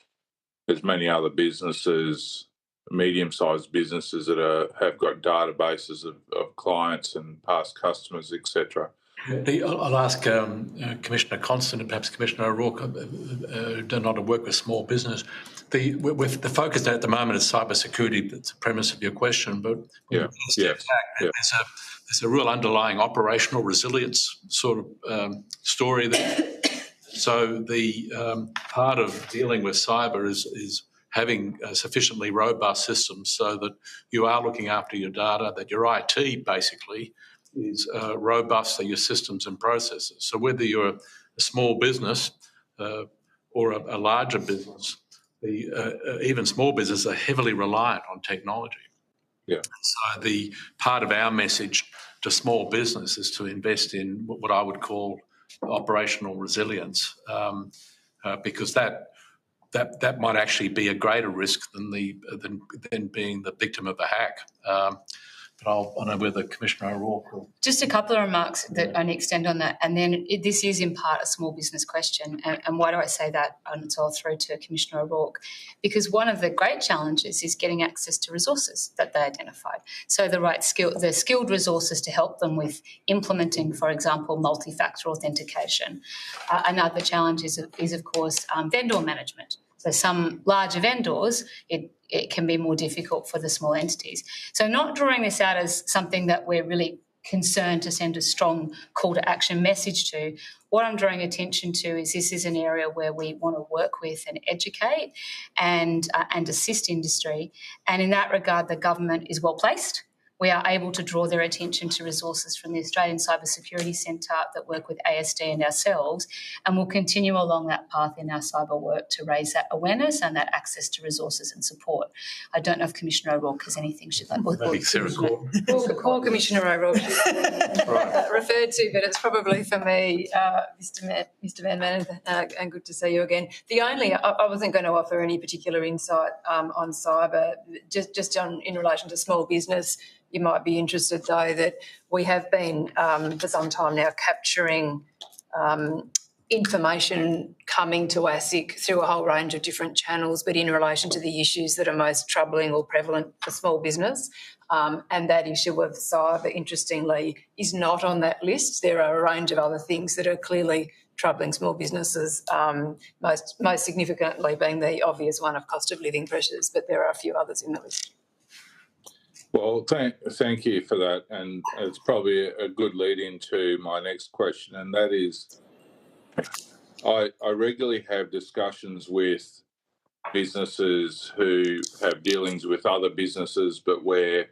there's many other businesses, medium-sized businesses that have got databases of clients and past customers, etc. I'll ask Commissioner Constant and perhaps Commissioner O'Rourke, who do not work with small business. With the focus at the moment is cyber security. That's the premise of your question, but there's a real underlying operational resilience sort of story there. So the part of dealing with cyber is having sufficiently robust systems so that you are looking after your data, that your IT basically is robust, so your systems and processes. So whether you're a small business or a larger business, even small businesses are heavily reliant on technology. Yeah. So the part of our message to small business is to invest in what I would call operational resilience, because that might actually be a greater risk than being the victim of a hack. But I don't know whether Commissioner O'Rourke will... Just a couple of remarks that I extend on that. And then this is in part a small business question. And why do I say that? And so I'll throw to Commissioner O'Rourke. Because one of the great challenges is getting access to resources that they identified. So the skilled resources to help them with implementing, for example, multi-factor authentication. Another challenge is of course, vendor management. So some larger vendors, it can be more difficult for the small entities. So not drawing this out as something that we're really concerned to send a strong call to action message to. What I'm drawing attention to is this is an area where we want to work with and educate and assist industry. And in that regard, the government is well placed. We are able to draw their attention to resources from the Australian Cyber Security Centre that work with ASD and ourselves, and we'll continue along that path in our cyber work to raise that awareness and that access to resources and support. I don't know if Commissioner O'Rourke has anything she'd like to Maybe Sarah Court. Or Commissioner O'Rourke referred to, but it's probably for me, Mr Van Manen, and good to see you again. I wasn't going to offer any particular insight on cyber, just in relation to small business. You might be interested, though, that we have been for some time now capturing information coming to ASIC through a whole range of different channels, but in relation to the issues that are most troubling or prevalent for small business. And that issue of cyber, interestingly, is not on that list. There are a range of other things that are clearly troubling small businesses, most significantly being the obvious one of cost of living pressures, but there are a few others in the list. Well, thank you for that, and it's probably a good lead into my next question, and that is, I regularly have discussions with businesses who have dealings with other businesses, but where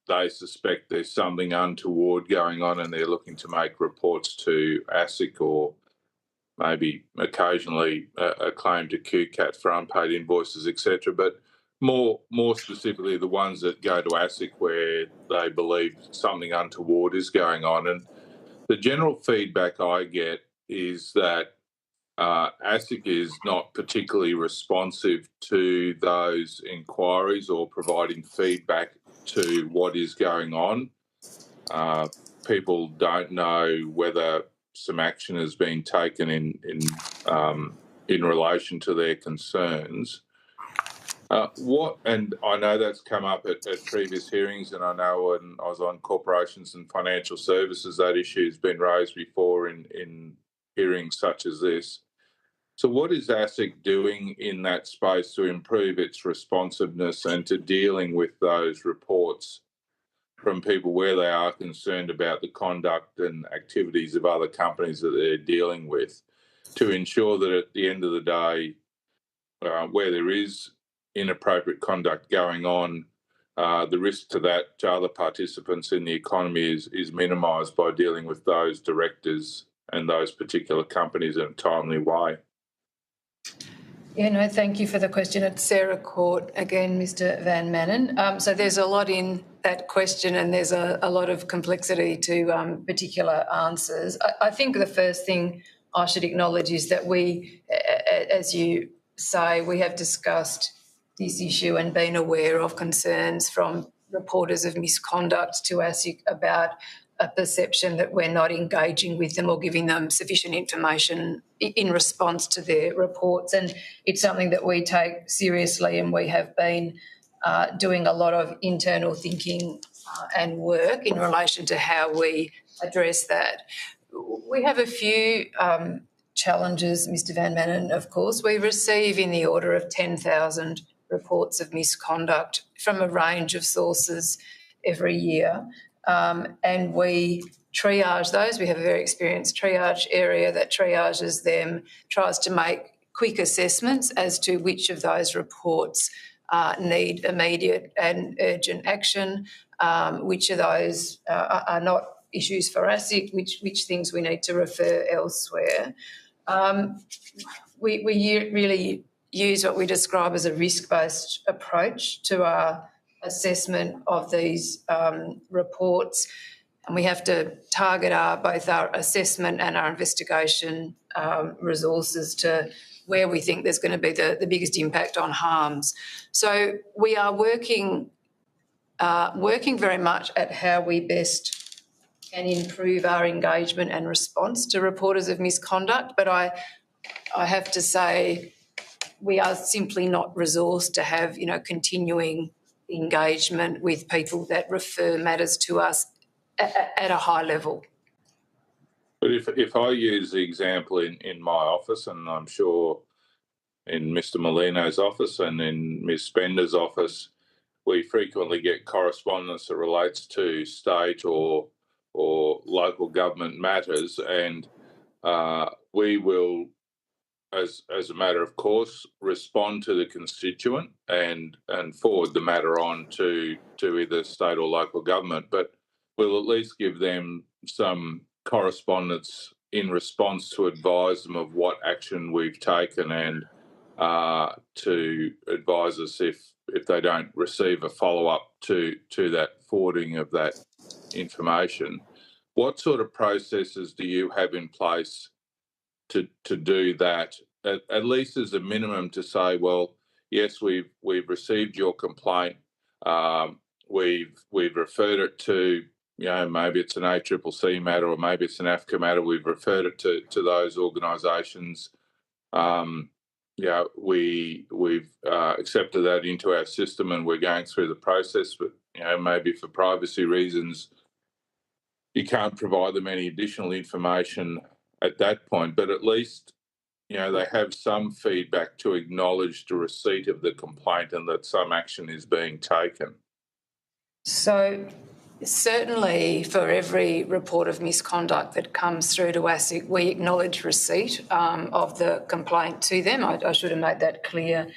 they suspect there's something untoward going on, and they're looking to make reports to ASIC or maybe occasionally a claim to QCAT for unpaid invoices, etc. But more specifically, the ones that go to ASIC where they believe something untoward is going on. And the general feedback I get is that ASIC is not particularly responsive to those inquiries or providing feedback to what is going on. People don't know whether some action has been taken in relation to their concerns. And I know that's come up at previous hearings, and I know when I was on corporations and financial services, that issue has been raised before in hearings such as this. So what is ASIC doing in that space to improve its responsiveness and to dealing with those reports from people where they are concerned about the conduct and activities of other companies that they're dealing with, to ensure that at the end of the day, where there is inappropriate conduct going on, the risk to other participants in the economy is minimised by dealing with those directors and those particular companies in a timely way? Yeah, no, thank you for the question. It's Sarah Court again, Mr Van Manen. So there's a lot in that question, and there's a lot of complexity to particular answers. I think the first thing I should acknowledge is that we, as you say, we have discussed this issue and been aware of concerns from reporters of misconduct to ASIC about a perception that we're not engaging with them or giving them sufficient information in response to their reports. And it's something that we take seriously, and we have been doing a lot of internal thinking and work in relation to how we address that. We have a few challenges, Mr Van Manen, of course. We receive in the order of 10,000 reports of misconduct from a range of sources every year. And we triage those. We have a very experienced triage area that triages them, tries to make quick assessments as to which of those reports need immediate and urgent action, which of those are not issues for ASIC, which things we need to refer elsewhere. We really use what we describe as a risk-based approach to our assessment of these reports, and we have to target both our assessment and our investigation resources to where we think there's going to be the biggest impact on harms. So we are working very much at how we best can improve our engagement and response to reporters of misconduct, but I have to say we are simply not resourced to have, continuing engagement with people that refer matters to us at a high level. But if I use the example in my office, and I'm sure Mr. Molino's office and in Ms. Spender's office, we frequently get correspondence that relates to state or local government matters, and we will, as a matter of course, respond to the constituent and forward the matter on to either state or local government. But we'll at least give them some correspondence in response to advise them of what action we've taken and to advise us if they don't receive a follow-up to that forwarding of that information. What sort of processes do you have in place to do that, at least as a minimum, to say, well, yes, we've received your complaint, we've referred it to, maybe it's an ACCC matter or maybe it's an AFCA matter, we've referred it to those organisations. We've accepted that into our system and we're going through the process, but maybe for privacy reasons you can't provide them any additional information at that point, but at least they have some feedback to acknowledge the receipt of the complaint and that some action is being taken. So certainly for every report of misconduct that comes through to ASIC, we acknowledge receipt of the complaint to them. I should have made that clear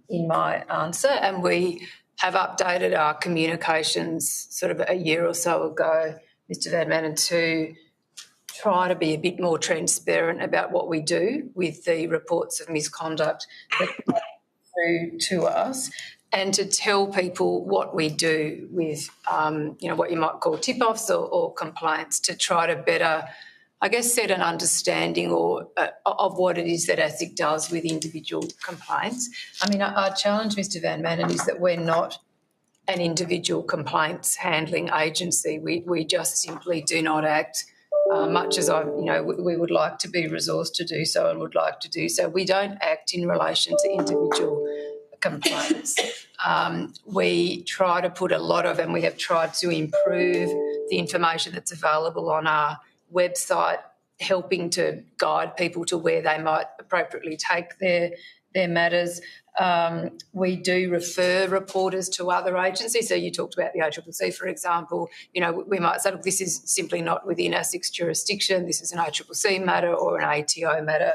in my answer. And we have updated our communications sort of a year or so ago, Mr Van Manen, to try to be a bit more transparent about what we do with the reports of misconduct that come through to us, and to tell people what we do with, what you might call tip-offs or complaints, to try to better, I guess, set an understanding of what it is that ASIC does with individual complaints. I mean, our challenge, Mr Van Manen, is that we're not an individual complaints handling agency. We just simply do not act, much as we would like to be resourced to do so and would like to do so. We don't act in relation to individual complaints. We try to put a lot of, and we have tried to improve the information that's available on our website, helping to guide people to where they might appropriately take their matters. We do refer reporters to other agencies. So you talked about the ACCC, for example. We might say, look, this is simply not within ASIC's jurisdiction. This is an ACCC matter or an ATO matter,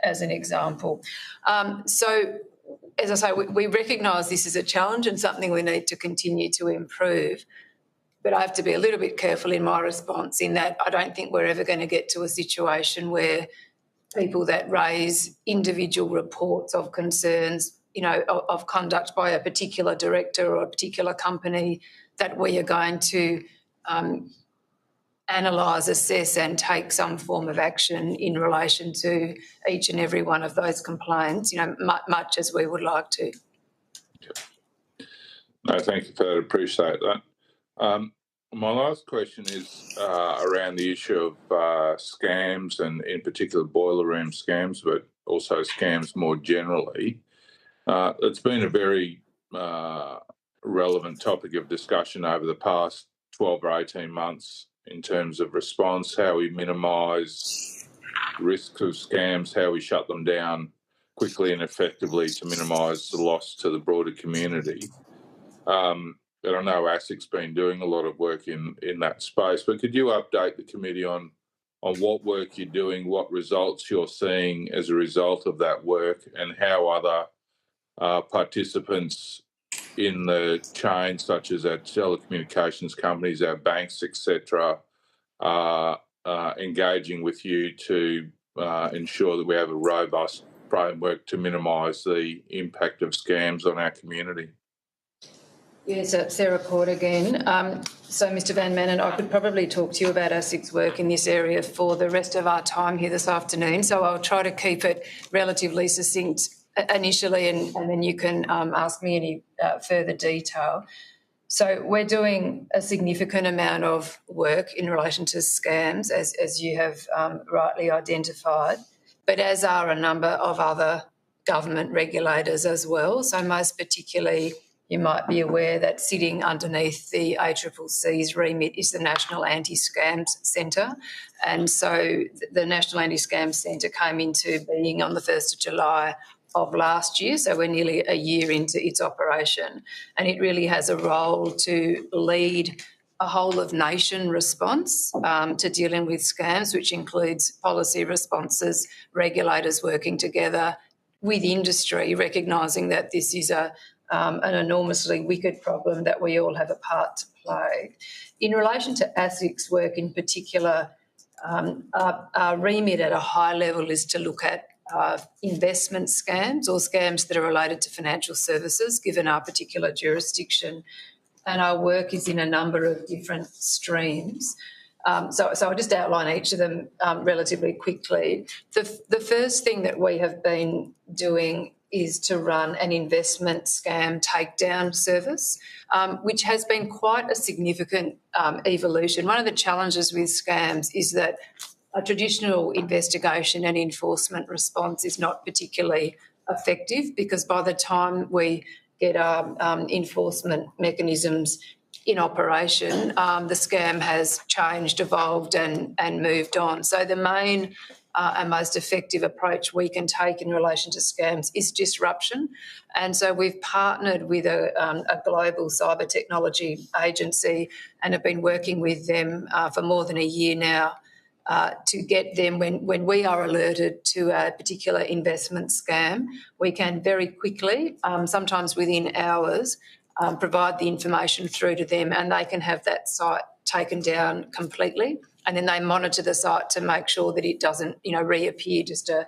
as an example. So, as I say, we recognise this is a challenge and something we need to continue to improve. But I have to be a little bit careful in my response, in that I don't think we're ever going to get to a situation where people that raise individual reports of concerns, of conduct by a particular director or a particular company, that we are going to analyse, assess and take some form of action in relation to each and every one of those complaints, much as we would like to. No, thank you for that. Appreciate that. My last question is around the issue of scams, and in particular boiler room scams, but also scams more generally. It's been a very relevant topic of discussion over the past 12 or 18 months in terms of response, how we minimise risks of scams, how we shut them down quickly and effectively to minimise the loss to the broader community. And I know ASIC's been doing a lot of work in that space, but could you update the committee on what work you're doing, what results you're seeing as a result of that work, and how other participants in the chain, such as our telecommunications companies, our banks, etc., are engaging with you to ensure that we have a robust framework to minimise the impact of scams on our community? Yes, Sarah Port again. So, Mr Van Manen, I could probably talk to you about ASIC's work in this area for the rest of our time here this afternoon, so I'll try to keep it relatively succinct initially, and then you can ask me any further detail. So we're doing a significant amount of work in relation to scams, as you have rightly identified, but as are a number of other government regulators as well. So most particularly, you might be aware that sitting underneath the ACCC's remit is the National Anti-Scams Centre. And so the National Anti-Scams Centre came into being on the 1st of July of last year, so we're nearly a year into its operation. And it really has a role to lead a whole-of-nation response to dealing with scams, which includes policy responses, regulators working together with industry, recognising that this is an enormously wicked problem that we all have a part to play. In relation to ASIC's work in particular, our remit at a high level is to look at investment scams or scams that are related to financial services, given our particular jurisdiction. And our work is in a number of different streams. So I'll just outline each of them relatively quickly. The first thing that we have been doing is to run an investment scam takedown service, which has been quite a significant evolution. One of the challenges with scams is that a traditional investigation and enforcement response is not particularly effective, because by the time we get our enforcement mechanisms in operation, the scam has changed, evolved and moved on. So the main and most effective approach we can take in relation to scams is disruption. And so we've partnered with a global cyber technology agency and have been working with them for more than a year now to get them, when we are alerted to a particular investment scam, we can very quickly, sometimes within hours, provide the information through to them, and they can have that site taken down completely. And then they monitor the site to make sure that it doesn't, reappear just a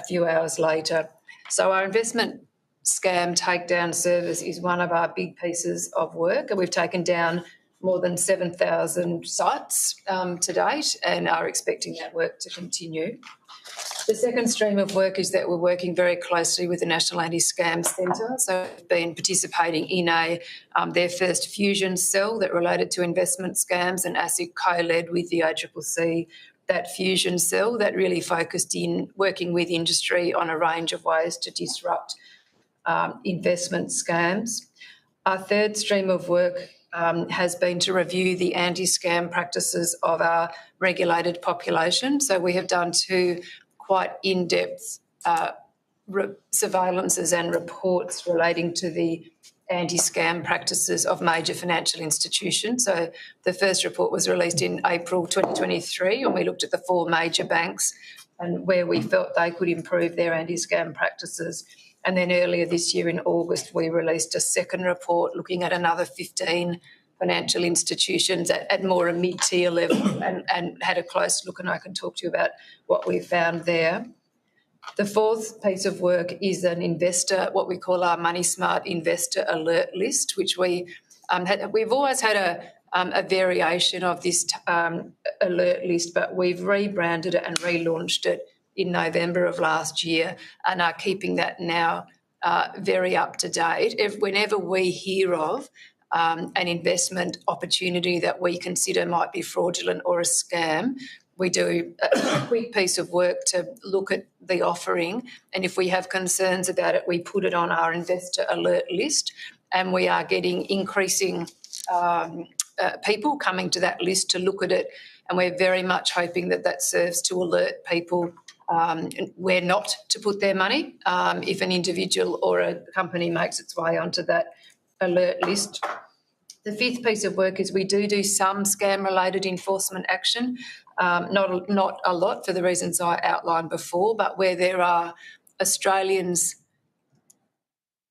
few hours later. So our investment scam takedown service is one of our big pieces of work, and we've taken down more than 7,000 sites to date and are expecting that work to continue. The second stream of work is that we're working very closely with the National Anti-Scam Centre. So we've been participating in their first fusion cell that related to investment scams, and ASIC co-led with the ACCC that fusion cell that really focused in working with industry on a range of ways to disrupt investment scams. Our third stream of work has been to review the anti-scam practices of our regulated population. So we have done two quite in-depth surveillances and reports relating to the anti-scam practices of major financial institutions. So the first report was released in April 2023, and we looked at the 4 major banks and where we felt they could improve their anti-scam practices. And then earlier this year in August, we released a second report looking at another 15 financial institutions at more a mid-tier level and had a close look, and I can talk to you about what we found there. The fourth piece of work is an investor, what we call our Money Smart Investor Alert List, which we've always had a variation of this alert list, but we've rebranded it and relaunched it in November of last year and are keeping that now very up to date. Whenever we hear of an investment opportunity that we consider might be fraudulent or a scam, we do a quick piece of work to look at the offering, and if we have concerns about it, we put it on our investor alert list, and we are getting increasing people coming to that list to look at it, and we're very much hoping that that serves to alert people where not to put their money if an individual or a company makes its way onto that alert list. The fifth piece of work is we do some scam-related enforcement action, not a lot for the reasons I outlined before, but where there are Australians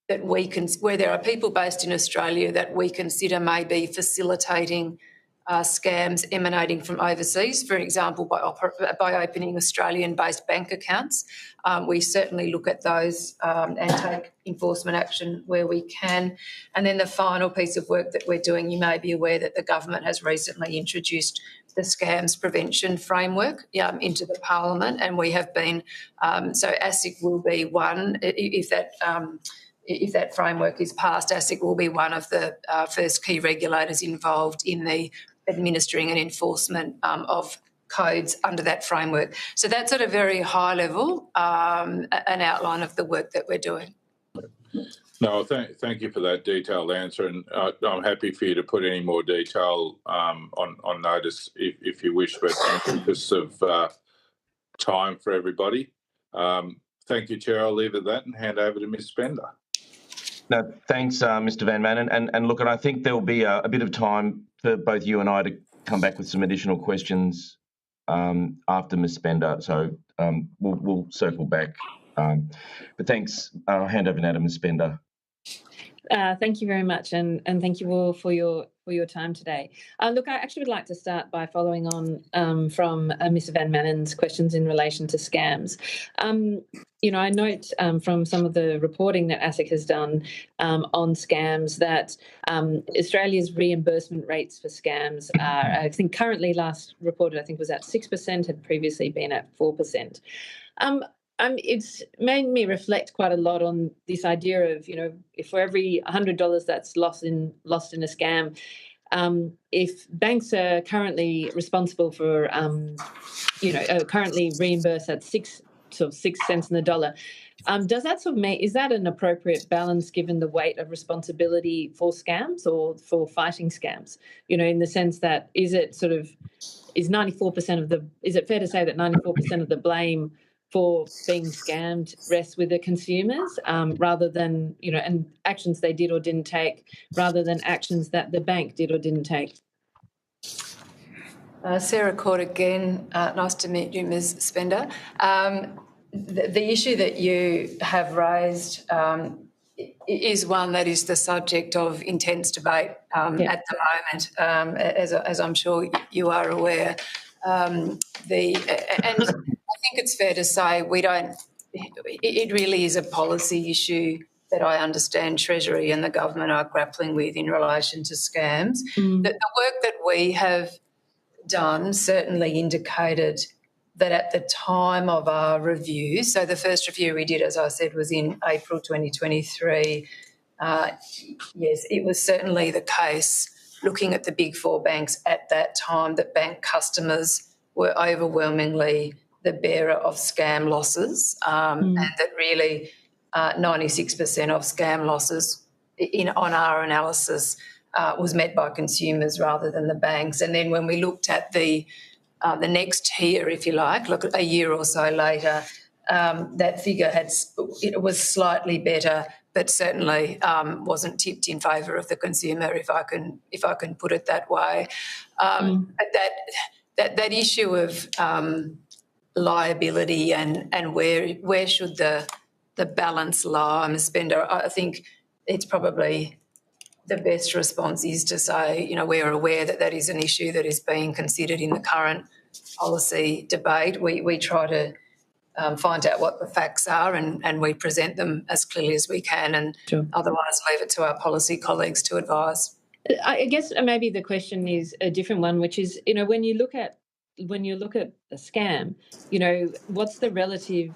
that where there are people based in Australia that we consider may be facilitating scams emanating from overseas, for example, by opening Australian-based bank accounts. We certainly look at those and take enforcement action where we can. And then the final piece of work that we're doing, you may be aware that the government has recently introduced the Scams Prevention Framework into the Parliament, and we have been, so ASIC will be one, if that framework is passed, ASIC will be one of the first key regulators involved in the administering and enforcement of codes under that framework. So that's at a very high level, an outline of the work that we're doing. No, thank you for that detailed answer, and I'm happy for you to put any more detail on notice if you wish, but in the interest of time for everybody. Thank you, Chair. I'll leave it at that and hand over to Ms. Spender. No, thanks, Mr. Van Manen. And look, and I think there'll be a bit of time for both you and I to come back with some additional questions after Ms. Spender. So we'll circle back. But thanks. I'll hand over now to Ms. Spender. Thank you very much, and thank you all for your time today. Look, I actually would like to start by following on from Mr. Van Manen's questions in relation to scams. I note from some of the reporting that ASIC has done on scams that Australia's reimbursement rates for scams are, I think, currently last reported, I think, was at 6%, had previously been at 4%. It's made me reflect quite a lot on this idea of, if for every $100 that's lost in a scam, if banks are currently responsible for, currently reimbursed at 6 cents in the dollar, does that is that an appropriate balance given the weight of responsibility for scams or for fighting scams? In the sense that is it fair to say that 94% of the blame for being scammed rests with the consumers rather than, and actions they did or didn't take rather than actions that the bank did or didn't take? Sarah Court again. Nice to meet you, Ms. Spender. The issue that you have raised is one that is the subject of intense debate at the moment, as I'm sure you are aware. And I think it's fair to say it really is a policy issue that I understand Treasury and the government are grappling with in relation to scams. The work that we have done certainly indicated that at the time of our review, so the first review we did, as I said, was in April 2023, yes, it was certainly the case, looking at the big four banks at that time, that bank customers were overwhelmingly the bearer of scam losses, and that really 96% of scam losses on our analysis was met by consumers rather than the banks. And then when we looked at the next tier, if you like, look a year or so later, that figure was slightly better, but certainly wasn't tipped in favour of the consumer, if I can put it that way. That issue of liability and where should the balance lie, Ms. Spender, I think it's probably the best response is to say, we're aware that is an issue that is being considered in the current policy debate. We try to find out what the facts are and we present them as clearly as we can, and otherwise leave it to our policy colleagues to advise. I guess maybe the question is a different one, which is, when you look at a scam, what's the relative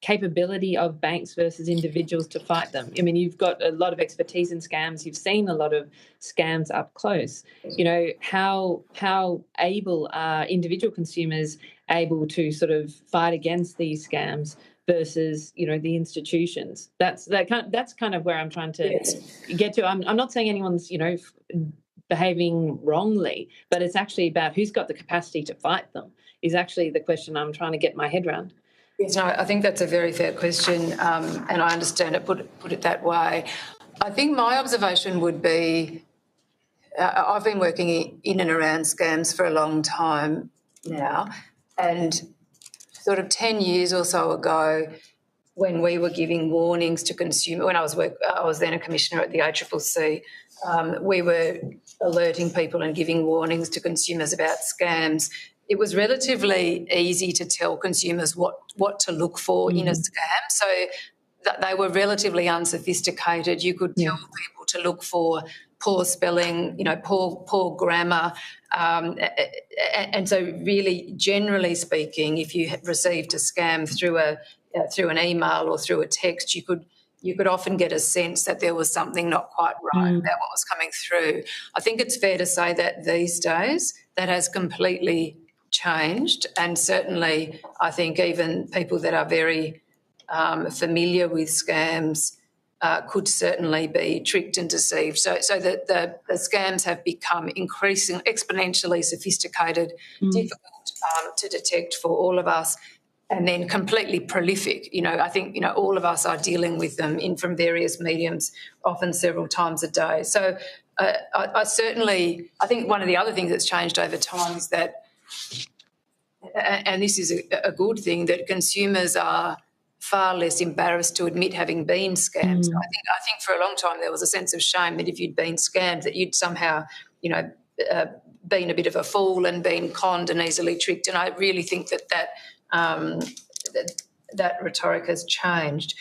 capability of banks versus individuals to fight them? I mean, you've got a lot of expertise in scams. You've seen a lot of scams up close. How able are individual consumers able to sort of fight against these scams versus, the institutions? That's kind of where I'm trying to get to. I'm not saying anyone's, behaving wrongly, but it's actually about who's got the capacity to fight them is actually the question I'm trying to get my head around. Yes, no, I think that's a very fair question, and I understand it, put it that way. I think my observation would be, I've been working in and around scams for a long time now, and sort of 10 years or so ago, when we were giving warnings to consumers, when I was then a commissioner at the ACCC, we were alerting people and giving warnings to consumers about scams. It was relatively easy to tell consumers what to look for in a scam. So they were relatively unsophisticated. You could tell people to look for poor spelling, poor grammar. And so really, generally speaking, if you received a scam through an email or through a text, you could often get a sense that there was something not quite right about what was coming through. I think it's fair to say that these days that has completely changed, and certainly I think even people that are very familiar with scams could certainly be tricked and deceived. So that the scams have become increasingly exponentially sophisticated, difficult to detect for all of us, and then completely prolific. I think, all of us are dealing with them from various mediums, often several times a day. So I think one of the other things that's changed over time is that, and this is a good thing, that consumers are far less embarrassed to admit having been scammed. So I think for a long time there was a sense of shame that if you'd been scammed, that you'd somehow, been a bit of a fool and been conned and easily tricked. And I really think that rhetoric has changed.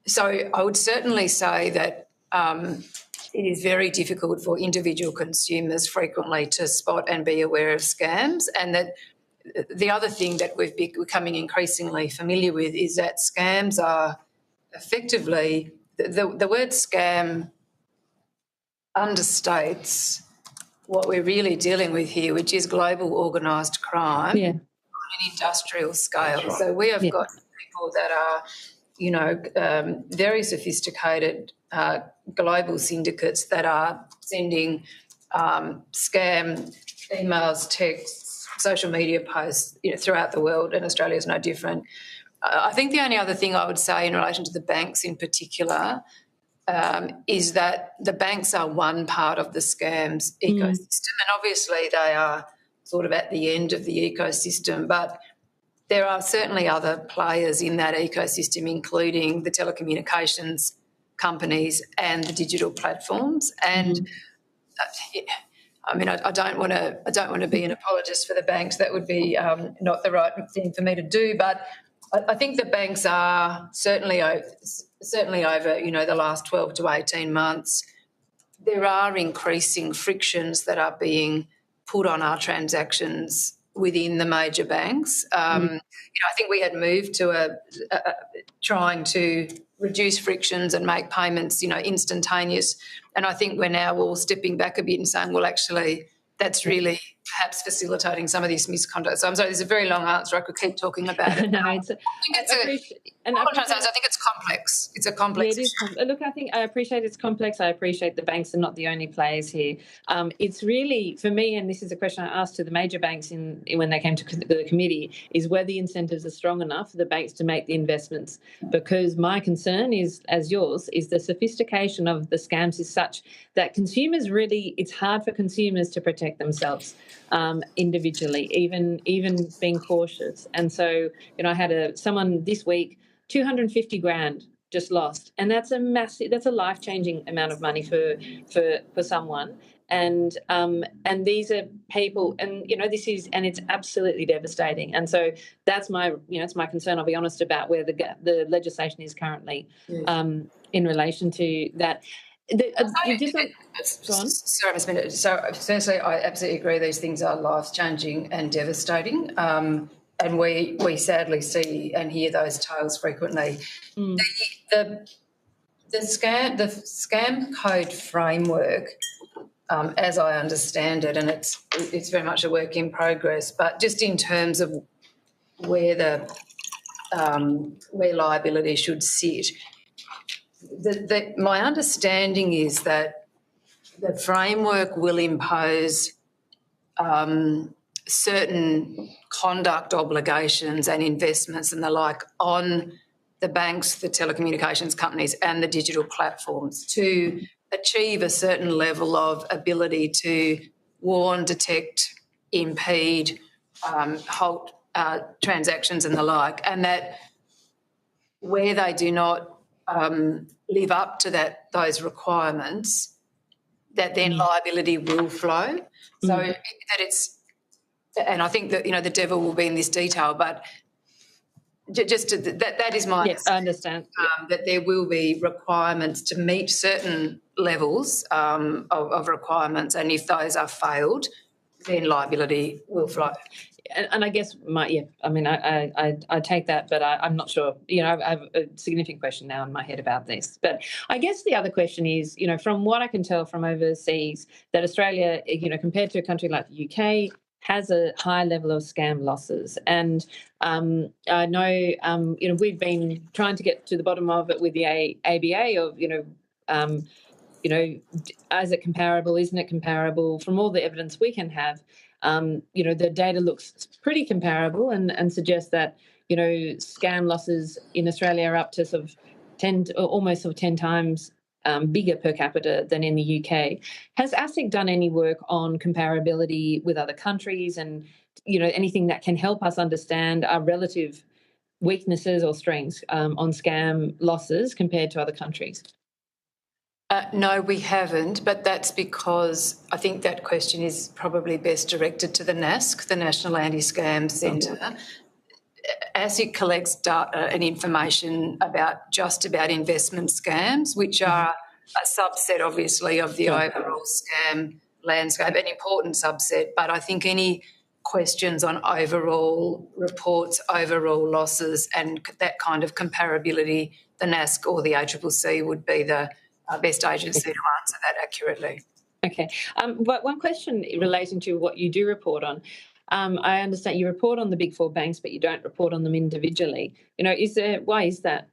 So I would certainly say that it is very difficult for individual consumers frequently to spot and be aware of scams, and that the other thing that we've becoming increasingly familiar with is that scams are effectively, the word scam understates what we're really dealing with here, which is global organised crime on an industrial scale. Right. So we have got people that are, very sophisticated global syndicates that are sending scam emails, texts, social media posts, throughout the world, and Australia is no different. I think the only other thing I would say in relation to the banks in particular is that the banks are one part of the scams ecosystem, and obviously they are sort of at the end of the ecosystem, but there are certainly other players in that ecosystem, including the telecommunications companies and the digital platforms. And I don't want to be an apologist for the banks. That would be not the right thing for me to do. But I think the banks are certainly over the last 12 to 18 months, there are increasing frictions that are being put on our transactions within the major banks. I think we had moved to trying to reduce frictions and make payments, instantaneous. And I think we're now all stepping back a bit and saying, well, actually, that's really perhaps facilitating some of this misconduct. So I'm sorry, there's a very long answer. I could keep talking about it. No, I think it's complex. It's a complex issue. Look, I appreciate it's complex. I appreciate the banks are not the only players here. It's really, for me, and this is a question I asked to the major banks when they came to the committee, is whether the incentives are strong enough for the banks to make the investments. Because my concern is, as yours, is the sophistication of the scams is such that consumers really, it's hard for consumers to protect themselves individually, even being cautious. And so, I had someone this week, 250 grand just lost, and that's a life-changing amount of money for someone. And these are people, and it's absolutely devastating. And so that's my it's my concern. I'll be honest about where the legislation is currently in relation to that. Sorry, Ms. Bennett. So firstly, I absolutely agree these things are life-changing and devastating, and we sadly see and hear those tales frequently. The scam code framework, as I understand it, and it's very much a work in progress, but just in terms of where liability should sit, my understanding is that the framework will impose certain conduct obligations and investments and the like on the banks, the telecommunications companies and the digital platforms to achieve a certain level of ability to warn, detect, impede, halt transactions and the like, and that where they do not live up to those requirements, that then liability will flow. So that it's, and I think that the devil will be in this detail, but that is my yes, I understand that there will be requirements to meet certain levels of requirements, and if those are failed, then liability will flow. And I guess I take that, but I'm not sure. I have a significant question now in my head about this. But I guess the other question is, from what I can tell from overseas, that Australia, compared to a country like the UK, has a high level of scam losses. And I know, we've been trying to get to the bottom of it with the ABA of, is it comparable? Isn't it comparable? From all the evidence we can have, the data looks pretty comparable and suggests that, scam losses in Australia are up to sort of 10 times bigger per capita than in the UK. Has ASIC done any work on comparability with other countries and, anything that can help us understand our relative weaknesses or strengths on scam losses compared to other countries? No, we haven't, but that's because I think that question is probably best directed to the NASC, the National Anti-Scam Centre. ASIC collects data and information about just about investment scams, which are a subset, obviously, of the overall scam landscape, an important subset. But I think any questions on overall reports, overall losses, and that kind of comparability, the NASC or the ACCC would be the best agency to answer that accurately. Okay. But one question relating to what you do report on. I understand you report on the big four banks, but you don't report on them individually. Why is that?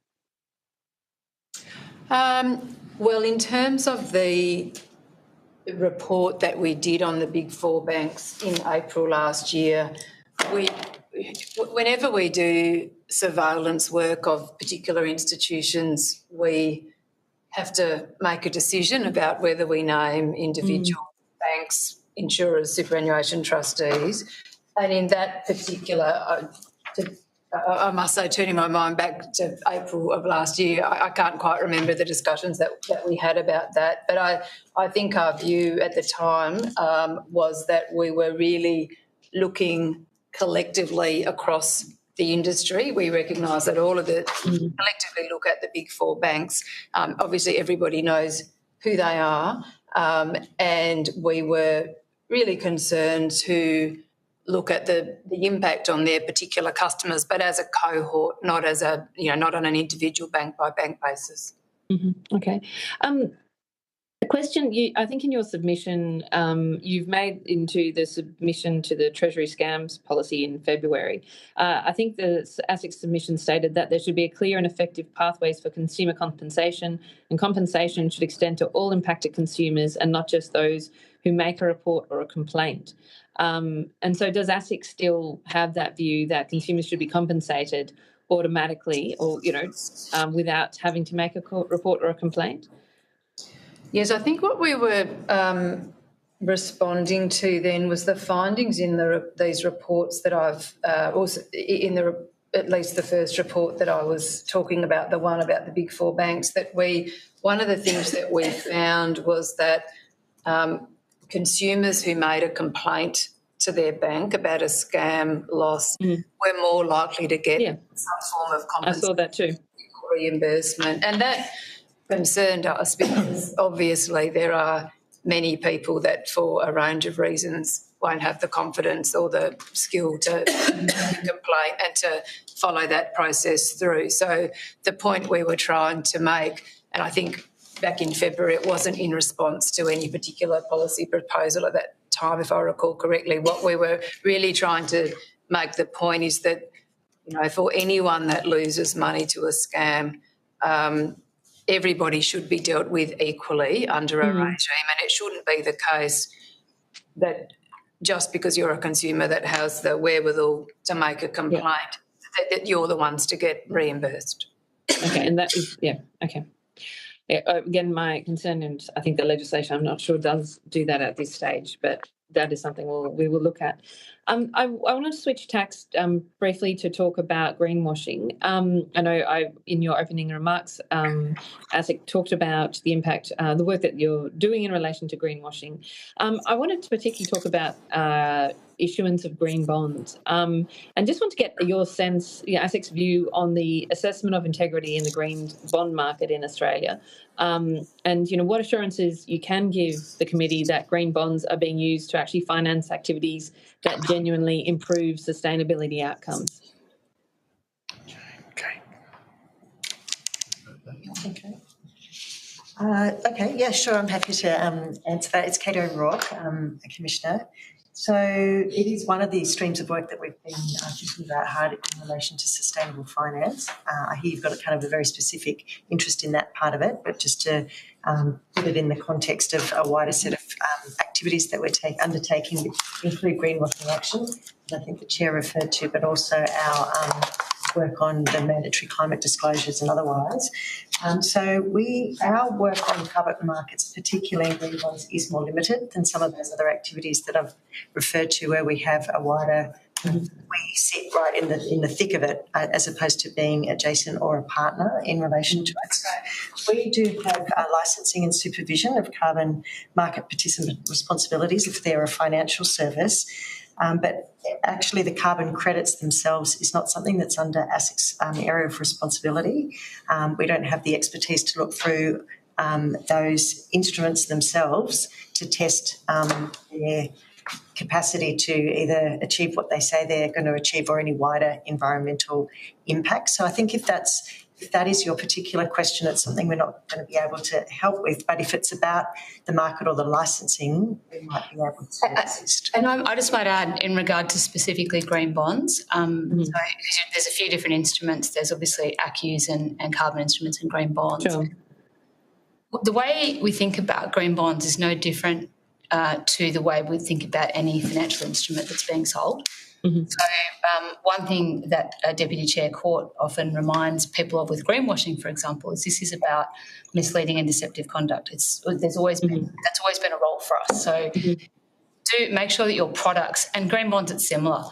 Well, in terms of the report that we did on the big four banks in April last year, whenever we do surveillance work of particular institutions, we have to make a decision about whether we name individual banks, insurers, superannuation trustees. And in that particular, I must say, turning my mind back to April of last year, I can't quite remember the discussions that we had about that. But I think our view at the time was that we were really looking collectively across the industry. We recognise that all of the collectively look at the big four banks. Obviously, everybody knows who they are, and we were really concerned to look at the impact on their particular customers, but as a cohort, not as not on an individual bank by bank basis. Mm-hmm. Okay. A question, I think in your submission, you've made into the submission to the Treasury scams policy in February. I think the ASIC submission stated that there should be a clear and effective pathways for consumer compensation, and compensation should extend to all impacted consumers and not just those who make a report or a complaint. And so does ASIC still have that view that consumers should be compensated automatically or, without having to make a report or a complaint? Yes, I think what we were responding to then was the findings in these reports that I've also at least the first report that I was talking about, the one about the big four banks, that one of the things that we found was that consumers who made a complaint to their bank about a scam loss were more likely to get some form of compensation. I saw that too. Reimbursement. And that concerned us because obviously there are many people that for a range of reasons won't have the confidence or the skill to complain and to follow that process through. So the point we were trying to make, and I think back in February it wasn't in response to any particular policy proposal at that time, if I recall correctly, what we were really trying to make the point is that, for anyone that loses money to a scam, everybody should be dealt with equally under a regime, and it shouldn't be the case that just because you're a consumer that has the wherewithal to make a complaint, that you're the ones to get reimbursed. Okay, and that is, okay. Yeah, again, my concern, and I think the legislation, I'm not sure, does do that at this stage, but that is something we will look at. I want to switch tacks briefly to talk about greenwashing. I know in your opening remarks, ASIC talked about the impact, the work that you're doing in relation to greenwashing. I wanted to particularly talk about issuance of green bonds, and just want to get your sense, ASIC's view on the assessment of integrity in the green bond market in Australia, and what assurances you can give the committee that green bonds are being used to actually finance activities that genuinely improve sustainability outcomes. Okay. Okay, yeah, sure, I'm happy to answer that. It's Kate O'Rourke, Commissioner. So it is one of the streams of work that we've been thinking about hard in relation to sustainable finance. I hear you've got a very specific interest in that part of it, but just to put it in the context of a wider set of activities that we're undertaking, which include greenwashing action, that I think the Chair referred to, but also our work on the mandatory climate disclosures and otherwise. Our work on carbon markets, particularly in green bonds, is more limited than some of those other activities that I've referred to, where we have a wider, we sit right in the thick of it, as opposed to being adjacent or a partner in relation to it. So we do have licensing and supervision of carbon market participant responsibilities if they're a financial service. But actually the carbon credits themselves is not something that's under ASIC's area of responsibility. We don't have the expertise to look through those instruments themselves to test their capacity to either achieve what they say they're going to achieve or any wider environmental impact. So I think if that is your particular question, it's something we're not going to be able to help with. But if it's about the market or the licensing, we might be able to assist. And I just might add, in regard to specifically green bonds, so there's a few different instruments. There's obviously ACCUs and carbon instruments and green bonds. Sure. The way we think about green bonds is no different to the way we think about any financial instrument that's being sold. So one thing that a Deputy Chair Court often reminds people of with greenwashing, for example, is this is about misleading and deceptive conduct. That's always been a role for us. So do make sure that your products, and green bonds it's similar,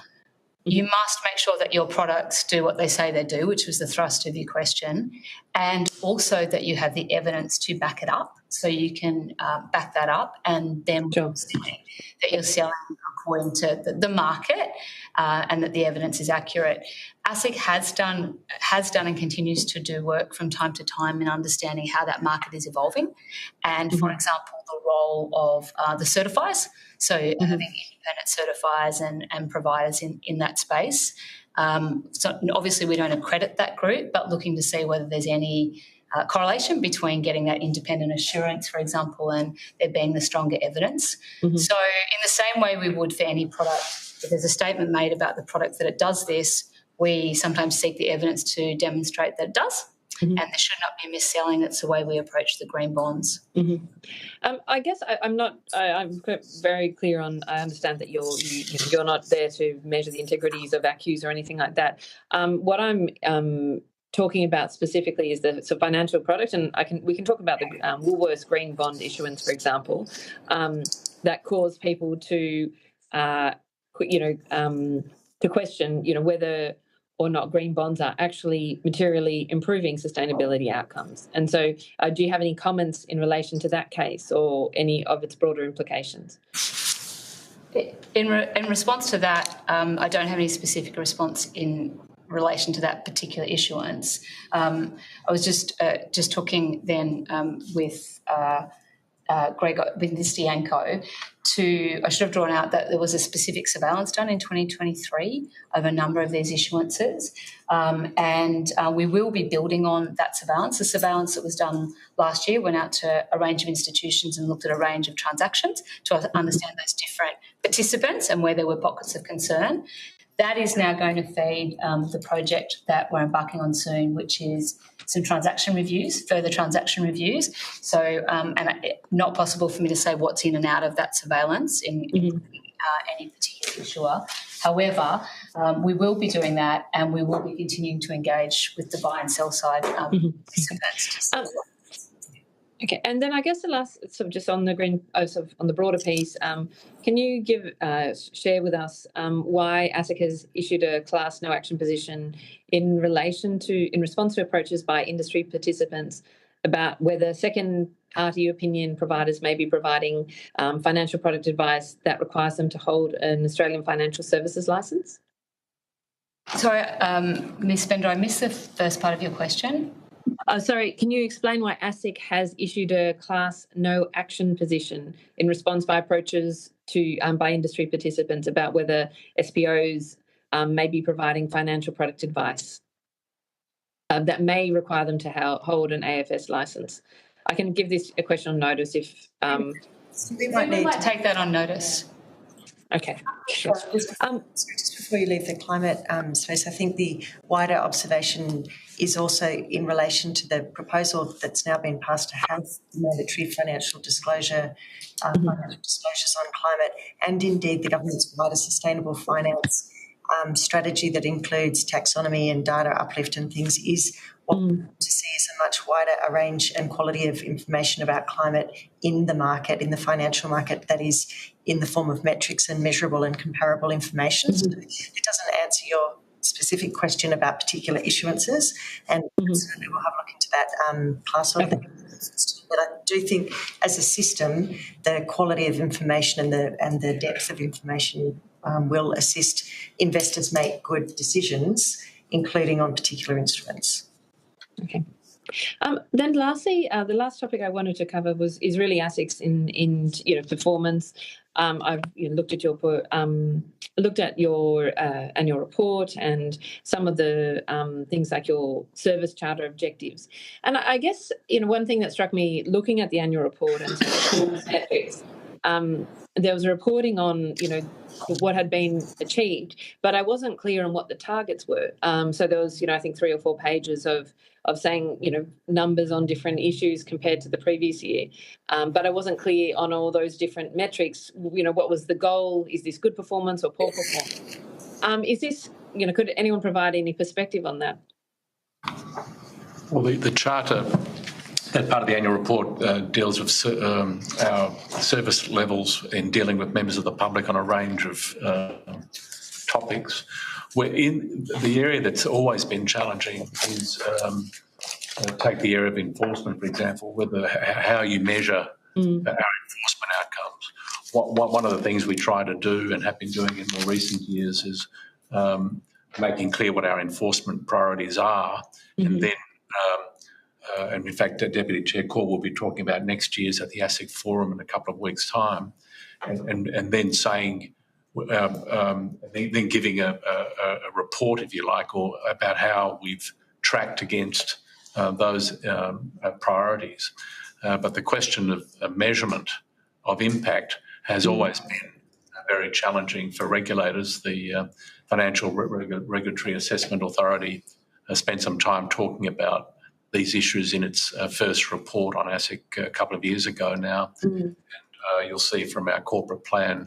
you must make sure that your products do what they say they do, which was the thrust of your question, and also that you have the evidence to back it up, so you can back that up and then that you're selling according to the market and that the evidence is accurate. ASIC has done and continues to do work from time to time in understanding how that market is evolving and, for example, the role of the certifiers, so having independent certifiers and providers in that space. So obviously we don't accredit that group, but looking to see whether there's any correlation between getting that independent assurance, for example, and there being the stronger evidence. So in the same way we would for any product, if there's a statement made about the product that it does this, we sometimes seek the evidence to demonstrate that it does. And there should not be mis-selling. That's the way we approach the green bonds. I guess I'm very clear on. I understand that you're not there to measure the integrities of ACCUs or anything like that. What I'm talking about specifically is the financial product, and we can talk about the Woolworths green bond issuance, for example, that caused people to question, whether or not green bonds are actually materially improving sustainability outcomes. And so do you have any comments in relation to that case or any of its broader implications? In response to that, I don't have any specific response in relation to that particular issuance. I was just talking then with Greg with Nisty and Co. I should have drawn out that there was a specific surveillance done in 2023 of a number of these issuances, and we will be building on that surveillance. The surveillance that was done last year went out to a range of institutions and looked at a range of transactions to understand those different participants and where there were pockets of concern. That is now going to feed the project that we're embarking on soon, which is some further transaction reviews. So, and not possible for me to say what's in and out of that surveillance in any particular issuer. However, we will be doing that, and we will be continuing to engage with the buy and sell side participants. Okay, and then I guess the last, just on the on the broader piece, can you share with us why ASIC has issued a class no action position in response to approaches by industry participants about whether second party opinion providers may be providing financial product advice that requires them to hold an Australian financial services licence? Sorry, Ms. Bender, I missed the first part of your question. Sorry, can you explain why ASIC has issued a class no action position in response by approaches to by industry participants about whether SPOs may be providing financial product advice that may require them to hold an AFS licence? I can give this a question on notice if. We might take that on notice. Okay, sure. Just before you leave the climate space, I think the wider observation is also in relation to the proposal that's now been passed to have mandatory financial disclosures on climate, and indeed the government's provided sustainable finance strategy that includes taxonomy and data uplift and things is what we want to see is a much wider range and quality of information about climate in the market, in the financial market, that is in the form of metrics and measurable and comparable information. So it doesn't answer your specific question about particular issuances, and certainly we'll have a look into that class of thing. But I do think as a system, the quality of information and the depth of information will assist investors make good decisions, including on particular instruments. Okay. Then lastly, the last topic I wanted to cover is really ASICs in performance. I've looked at your annual report and some of the things like your service charter objectives. And I guess one thing that struck me looking at the annual report and some of the metrics, there was a reporting on what had been achieved, but I wasn't clear on what the targets were. So there was I think 3 or 4 pages of saying numbers on different issues compared to the previous year, but I wasn't clear on all those different metrics. What was the goal? Is this good performance or poor performance? Is this could anyone provide any perspective on that? Well, the charter, that part of the annual report deals with our service levels in dealing with members of the public on a range of topics. We're in the area that's always been challenging is take the area of enforcement, for example, how you measure our enforcement outcomes. One of the things we try to do and have been doing in more recent years is making clear what our enforcement priorities are, and then and in fact, Deputy Chair Call will be talking about next year's at the ASIC Forum in a couple of weeks' time, and then saying, then giving a report, if you like, or about how we've tracked against those priorities. But the question of measurement of impact has always been very challenging for regulators. The Financial Regulatory Assessment Authority has spent some time talking about these issues in its first report on ASIC a couple of years ago now. And you'll see from our corporate plan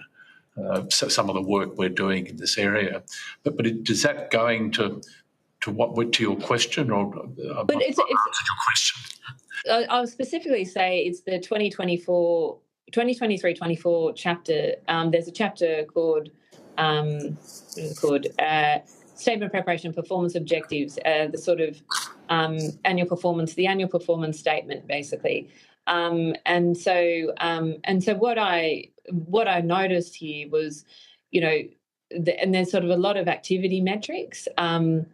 some of the work we're doing in this area. But is that going to your question, or but it's your question? I'll specifically say it's the 2023-24 chapter. There's a chapter called Statement of Preparation Performance Objectives, the sort of annual performance statement, basically. And so what I noticed here was, and there's sort of a lot of activity metrics. And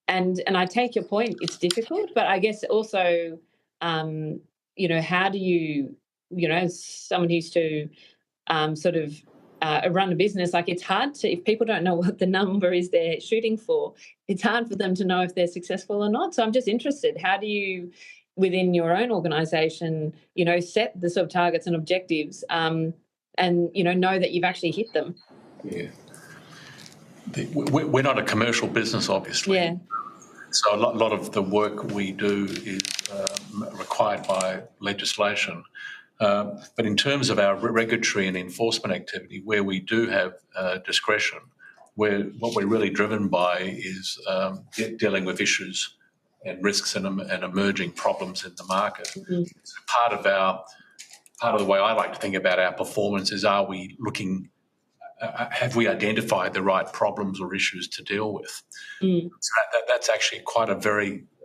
I take your point, it's difficult, but I guess also, how do you, as someone who used to sort of run a business, like it's hard to, if people don't know what the number is they're shooting for, it's hard for them to know if they're successful or not. So I'm just interested, how do you, within your own organisation, set the sort of targets and objectives and, know that you've actually hit them? Yeah. We're not a commercial business, obviously. Yeah. So a lot of the work we do is required by legislation. But in terms of our regulatory and enforcement activity, where we do have discretion, what we're really driven by is dealing with issues and risks and emerging problems in the market. So part of the way I like to think about our performance is, are we looking? Have we identified the right problems or issues to deal with? So that's actually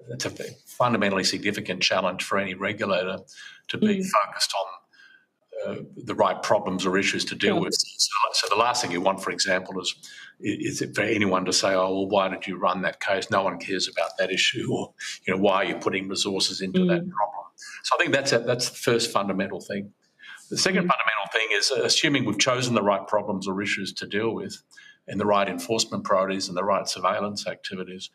it's a fundamentally significant challenge for any regulator to be focused on the right problems or issues to deal with. So the last thing you want, for example, is for anyone to say, oh, well, why did you run that case? No one cares about that issue, or why are you putting resources into that problem? So I think that's the first fundamental thing. The second fundamental thing is assuming we've chosen the right problems or issues to deal with and the right enforcement priorities and the right surveillance activities.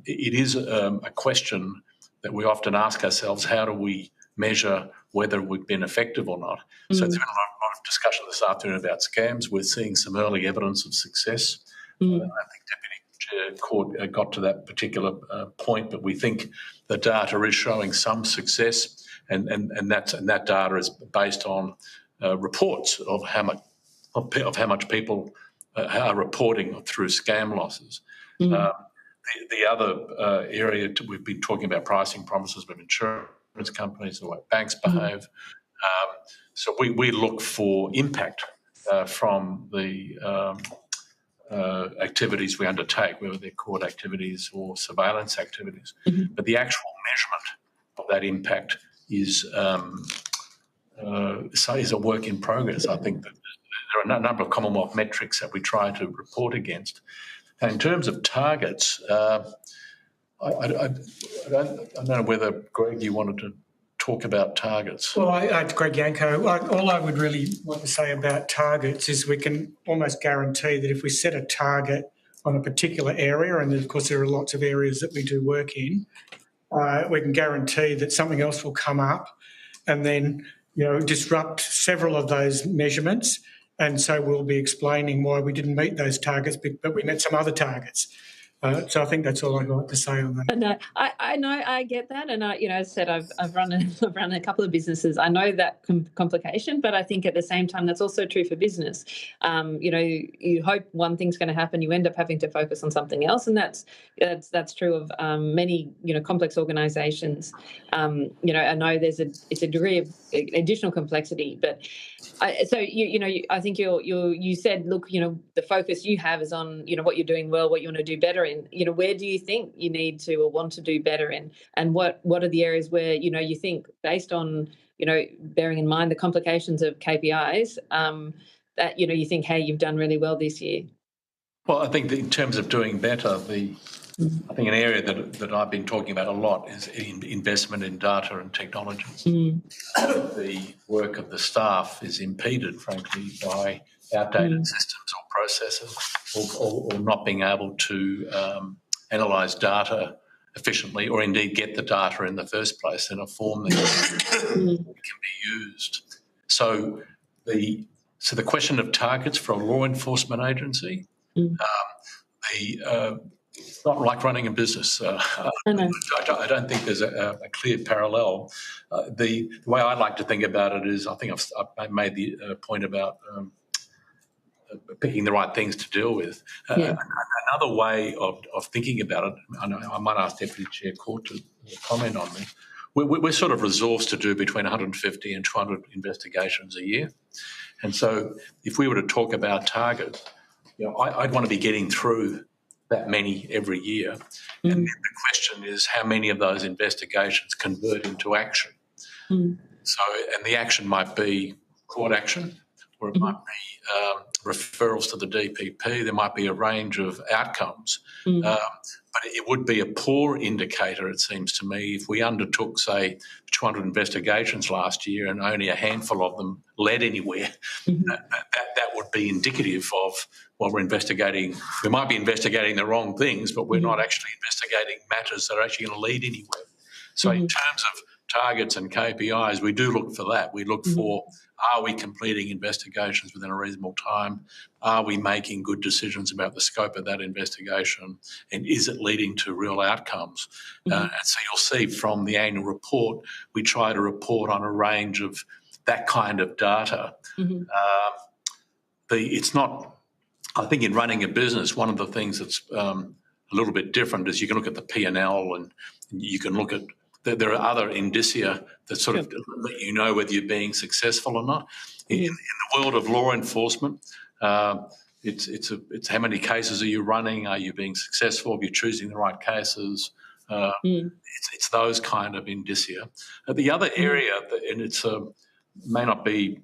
It is a question that we often ask ourselves, how do we measure whether we've been effective or not. So there's been a lot of discussion this afternoon about scams. We're seeing some early evidence of success. I don't think Deputy Chair Court got to that particular point, but we think the data is showing some success, and that data is based on reports of how much people are reporting through scam losses. The other area we've been talking about pricing promises with insurance companies, the way banks behave. So we look for impact from the activities we undertake, whether they're court activities or surveillance activities. But the actual measurement of that impact is a work in progress. I think that there are a number of Commonwealth metrics that we try to report against. And in terms of targets, I don't know whether, Greg, you wanted to talk about targets. Well, Greg Yanko, all I would really want to say about targets is we can almost guarantee that if we set a target on a particular area, and of course there are lots of areas that we do work in, we can guarantee that something else will come up and then, disrupt several of those measurements. And so we'll be explaining why we didn't meet those targets, but we met some other targets. So I think that's all I'd like to say on that. No, I know, I get that, and as I said, I've run a couple of businesses. I know that complication, but I think at the same time that's also true for business. You hope one thing's going to happen, you end up having to focus on something else, and that's true of many complex organisations. I know it's a degree of additional complexity, but I think you said, look, the focus you have is on what you're doing well, what you want to do better in. Where do you think you need to or want to do better in, and what are the areas where you think, based on bearing in mind the complications of KPIs, that you think, hey, you've done really well this year? Well, I think that in terms of doing better, I think an area that I've been talking about a lot is investment in data and technology. The work of the staff is impeded, frankly, by outdated systems or processes, or not being able to analyse data efficiently, or indeed get the data in the first place in a form that can be used. So the question of targets for a law enforcement agency, it's not like running a business. I don't think there's a clear parallel. The way I like to think about it is, I think I've made the point about picking the right things to deal with. Another way of thinking about it, I might ask Deputy Chair Court to comment on this. We're sort of resourced to do between 150 and 200 investigations a year. And so if we were to talk about targets, I'd want to be getting through that many every year. And then the question is, how many of those investigations convert into action? So, and the action might be court action, or it might be referrals to the DPP. There might be a range of outcomes. But it would be a poor indicator, it seems to me, if we undertook, say, 200 investigations last year and only a handful of them led anywhere. That would be indicative of what we're investigating. We might be investigating the wrong things, but we're not actually investigating matters that are actually going to lead anywhere. So in terms of targets and KPIs, we do look for that. We look for, are we completing investigations within a reasonable time? Are we making good decisions about the scope of that investigation? And is it leading to real outcomes? And so you'll see from the annual report, we try to report on a range of that kind of data. It's not, I think in running a business, one of the things that's a little bit different is you can look at the P&L and you can look at, there are other indicia that sort of let you know whether you're being successful or not. In the world of law enforcement, it's how many cases are you running? Are you being successful? Are you choosing the right cases? It's those kind of indicia. The other area, and it's may not be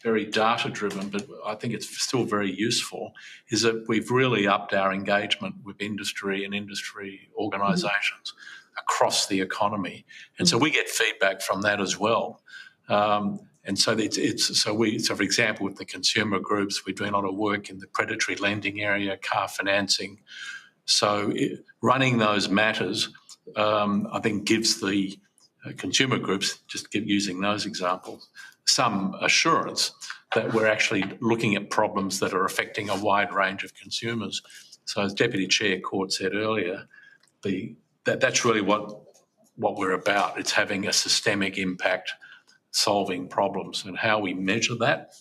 very data-driven, but I think it's still very useful, is that we've really upped our engagement with industry and industry organisations across the economy, and so we get feedback from that as well. And so for example, with the consumer groups, we're doing a lot of work in the predatory lending area, car financing. So running those matters, I think, gives the consumer groups, just keep using those examples, some assurance that we're actually looking at problems that are affecting a wide range of consumers. So as Deputy Chair Court said earlier, that's really what we're about. It's having a systemic impact, solving problems, and how we measure that,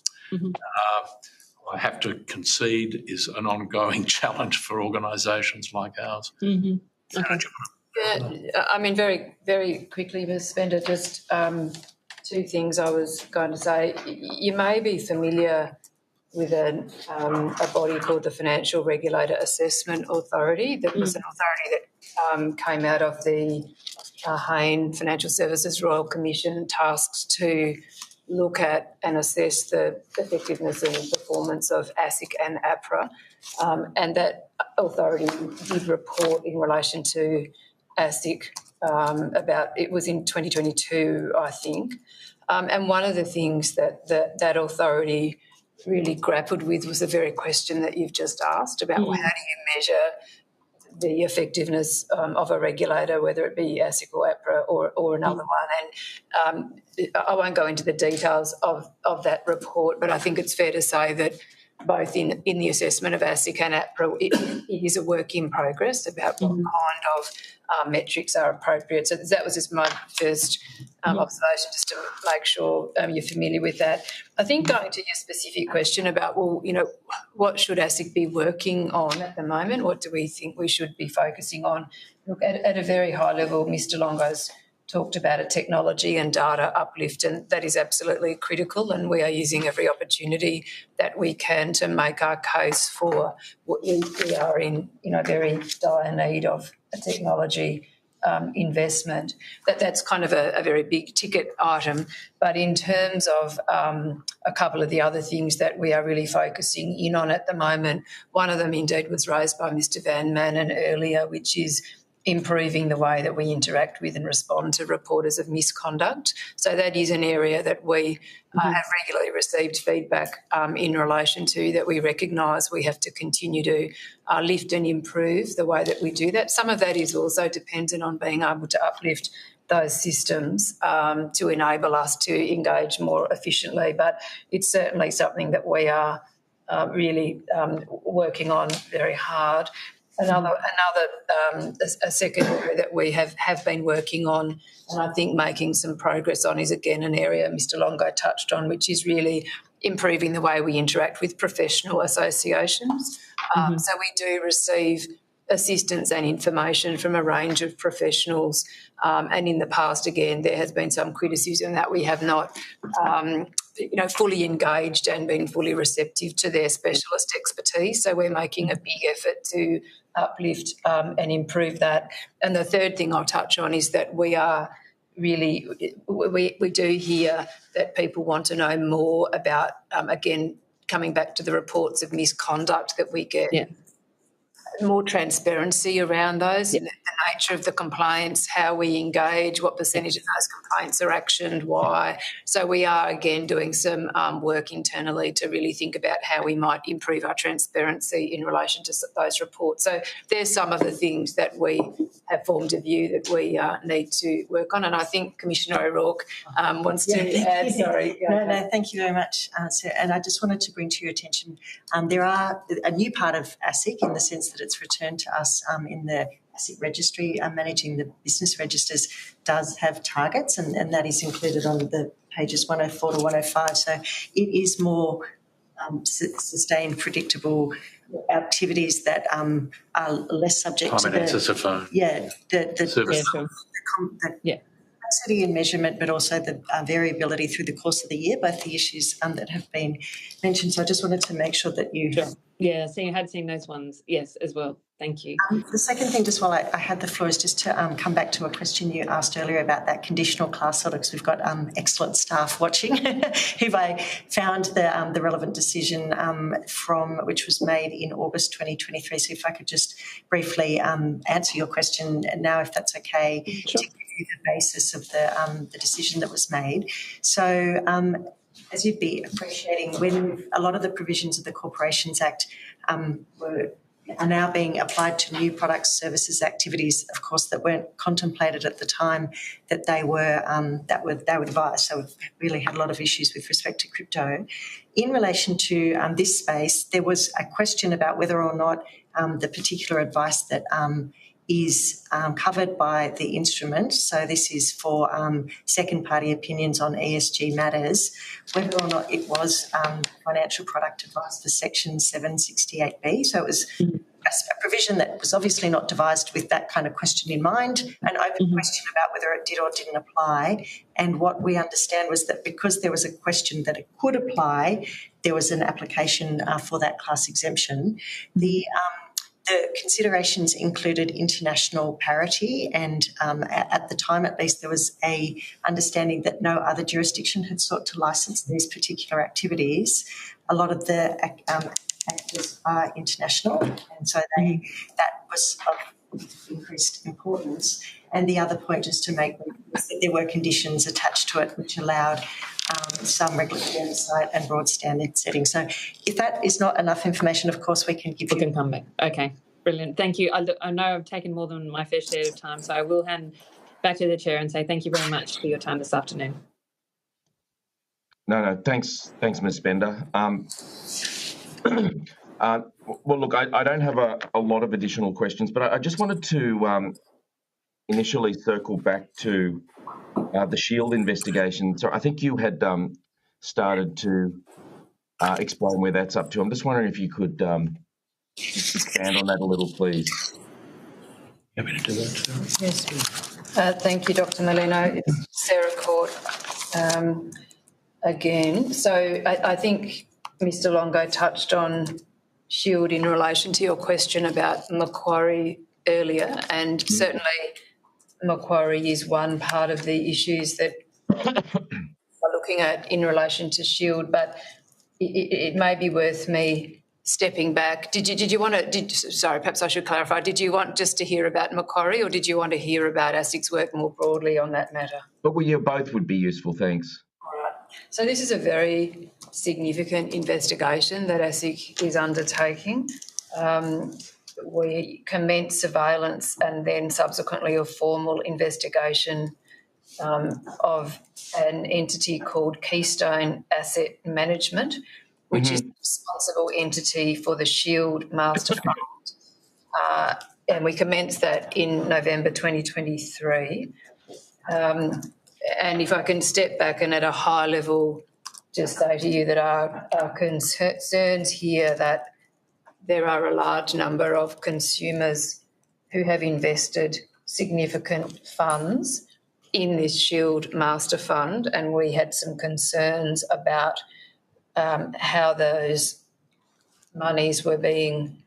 I have to concede, is an ongoing challenge for organisations like ours. Okay. Yeah, I mean, very, very quickly, Ms. Spender, just two things I was going to say. You may be familiar with a body called the Financial Regulator Assessment Authority. That was an authority that came out of the Hayne Financial Services Royal Commission, tasked to look at and assess the effectiveness and performance of ASIC and APRA. And that authority did report in relation to ASIC it was in 2022, I think. And one of the things that authority really grappled with was the very question that you've just asked about how do you measure the effectiveness of a regulator, whether it be ASIC or APRA or another one. And I won't go into the details of that report, but I think it's fair to say that both in the assessment of ASIC and APRA, it is a work in progress about what kind of metrics are appropriate. So that was just my first observation, just to make sure you're familiar with that. I think going to your specific question about, what should ASIC be working on at the moment? What do we think we should be focusing on? Look, at a very high level, Mr. Longo's talked about a technology and data uplift, and that is absolutely critical, and we are using every opportunity that we can to make our case for what we are in very dire need of a technology investment. That's kind of a very big ticket item. But in terms of a couple of the other things that we are really focusing in on at the moment, one of them indeed was raised by Mr. Van Manen earlier, which is improving the way that we interact with and respond to reporters of misconduct. So that is an area that we have regularly received feedback in relation to, that we recognise we have to continue to lift and improve the way that we do that. Some of that is also dependent on being able to uplift those systems to enable us to engage more efficiently. But it's certainly something that we are really working on very hard. A second area that we have been working on, and I think making some progress on, is again an area Mr. Longo touched on, which is really improving the way we interact with professional associations. So we do receive assistance and information from a range of professionals, and in the past, again, there has been some criticism that we have not fully engaged and been fully receptive to their specialist expertise. So we're making a big effort to uplift and improve that. And the third thing I'll touch on is that we are really, we do hear that people want to know more about, again, coming back to the reports of misconduct that we get. Yeah. More transparency around those, the nature of the complaints, how we engage, what percentage of those complaints are actioned, why. So we are, again, doing some work internally to really think about how we might improve our transparency in relation to those reports. So there's some of the things that we have formed a view that we need to work on. And I think Commissioner O'Rourke wants to add. Sorry. No, thank you very much, Sir. And I just wanted to bring to your attention, there are a new part of ASIC in the sense that it's returned to us in the ASIC registry. Managing the business registers does have targets, and that is included on the pages 104 to 105. So it is more sustained, predictable activities that are less subject to the capacity and measurement, but also the variability through the course of the year, both the issues that have been mentioned. So I just wanted to make sure that you... Yeah, so you had seen those ones, yes, as well. Thank you. The second thing, just while I had the floor, is just to come back to a question you asked earlier about that conditional class order, because we've got excellent staff watching who I found the relevant decision from, which was made in August 2023. So if I could just briefly answer your question now, if that's okay, to give you the basis of the decision that was made. So as you'd be appreciating, when a lot of the provisions of the Corporations Act were are now being applied to new products, services, activities, of course, that weren't contemplated at the time that they were devised. So we've really had a lot of issues with respect to crypto. In relation to this space, there was a question about whether or not the particular advice that is covered by the instrument, so this is for second-party opinions on ESG matters, whether or not it was financial product advice for Section 768B. So it was a provision that was obviously not devised with that kind of question in mind, an open question about whether it did or didn't apply. And what we understand was that because there was a question that it could apply, there was an application for that class exemption. The considerations included international parity, and at the time at least there was a understanding that no other jurisdiction had sought to license these particular activities. A lot of the actors are international, and so that was of increased importance. And the other point just to make was that there were conditions attached to it which allowed some regulatory oversight and broad standard setting. So if that is not enough information, of course, we can come back. Okay, brilliant. Thank you. I know I've taken more than my fair share of time, so I will hand back to the chair and say thank you very much for your time this afternoon. No, thanks, Ms. Bender. Well, look, I don't have a lot of additional questions, but I just wanted to initially circle back to the Shield investigation. So I think you had started to explain where that's up to. I'm just wondering if you could just expand on that a little, please. Happy to do that, Sarah. Yes. Thank you, Dr. Molino. It's Sarah Court again. So I think Mr. Longo touched on Shield in relation to your question about Macquarie earlier, and certainly Macquarie is one part of the issues that we're looking at in relation to Shield, but it may be worth me stepping back. Did you want to, sorry, perhaps I should clarify, did you want just to hear about Macquarie, or did you want to hear about ASIC's work more broadly on that matter? But both would be useful, thanks. All right. So this is a very significant investigation that ASIC is undertaking. We commenced surveillance and then subsequently a formal investigation of an entity called Keystone Asset Management, which is the responsible entity for the Shield Master Fund. And we commenced that in November 2023. And if I can step back and at a high level just say to you that our concerns here that there are a large number of consumers who have invested significant funds in this Shield Master Fund, and we had some concerns about how those monies were being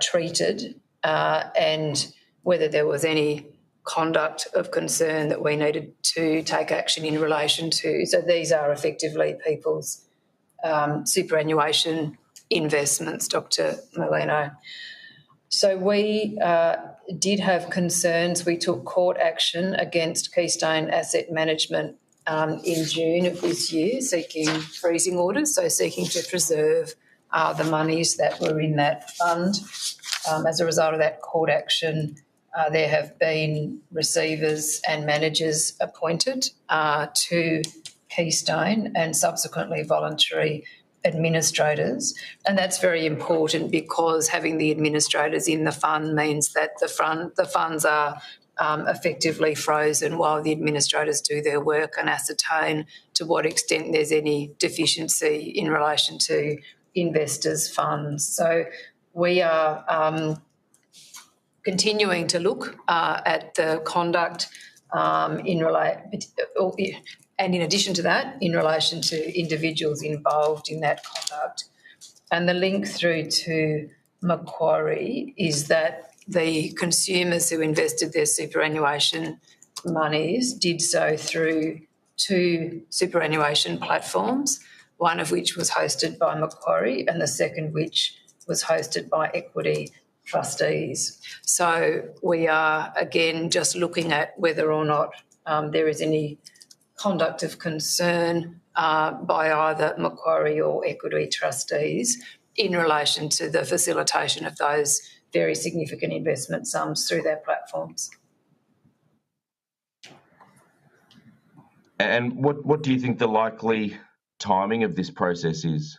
treated and whether there was any conduct of concern that we needed to take action in relation to. So these are effectively people's superannuation investments, Dr. Molino. So we did have concerns. We took court action against Keystone Asset Management in June of this year, seeking freezing orders, so seeking to preserve the monies that were in that fund. As a result of that court action, there have been receivers and managers appointed to Keystone and subsequently voluntary administrators. And that's very important because having the administrators in the fund means that the funds are effectively frozen while the administrators do their work and ascertain to what extent there's any deficiency in relation to investors' funds. So we are continuing to look at the conduct and in addition to that, in relation to individuals involved in that conduct. And the link through to Macquarie is that the consumers who invested their superannuation monies did so through two superannuation platforms, one of which was hosted by Macquarie and the second which was hosted by Equity Trustees. So we are, again, just looking at whether or not there is any conduct of concern by either Macquarie or Equity Trustees in relation to the facilitation of those very significant investment sums through their platforms. And what do you think the likely timing of this process is?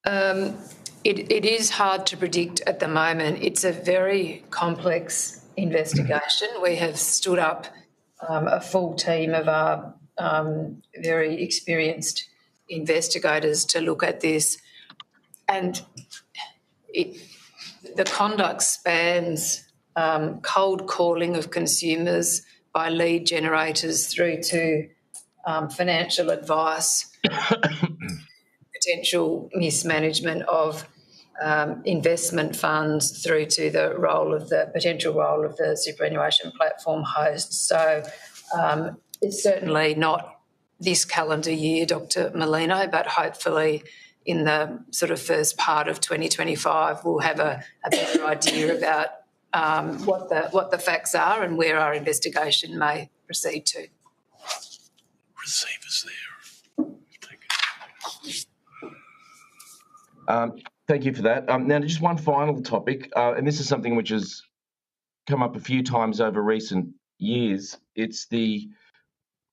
It is hard to predict at the moment. It's a very complex investigation. We have stood up a full team of our very experienced investigators to look at this, and the conduct spans cold calling of consumers by lead generators through to financial advice, potential mismanagement of investment funds through to the potential role of the superannuation platform host. So it's certainly not this calendar year, Dr. Molino, but hopefully in the sort of first part of 2025 we'll have a better idea about what the facts are and where our investigation may proceed to. Receivers there. Thank you for that. Now, just one final topic, and this is something which has come up a few times over recent years. It's the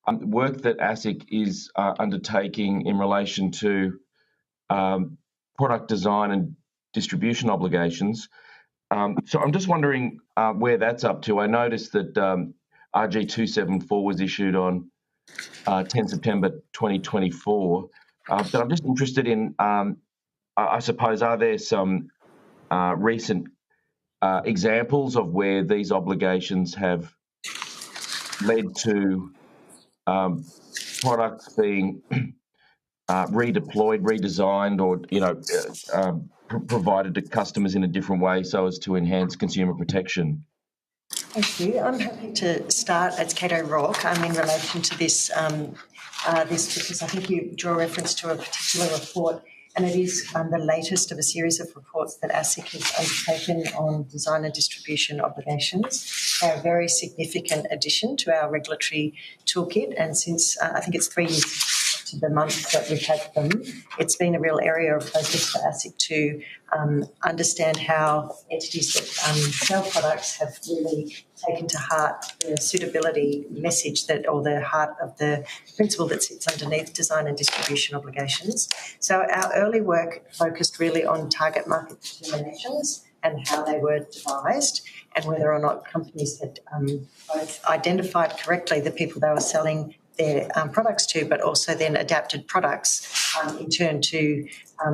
work that ASIC is undertaking in relation to product design and distribution obligations. So I'm just wondering where that's up to. I noticed that RG 274 was issued on 10 September 2024, but I'm just interested in, I suppose, are there some recent examples of where these obligations have led to products being redeployed, redesigned, or provided to customers in a different way so as to enhance consumer protection? Thank you. I'm happy to start. It's Kate O'Rourke. In relation to this, because I think you draw reference to a particular report, and it is the latest of a series of reports that ASIC has undertaken on design and distribution obligations. They're a very significant addition to our regulatory toolkit, and since I think it's 3 years to the month that we've had them, it's been a real area of focus for ASIC to understand how entities that sell products have really taken to heart the suitability message or the heart of the principle that sits underneath design and distribution obligations. So our early work focused really on target market determinations and how they were devised, and whether or not companies had both identified correctly the people they were selling their products to, but also then adapted products in turn to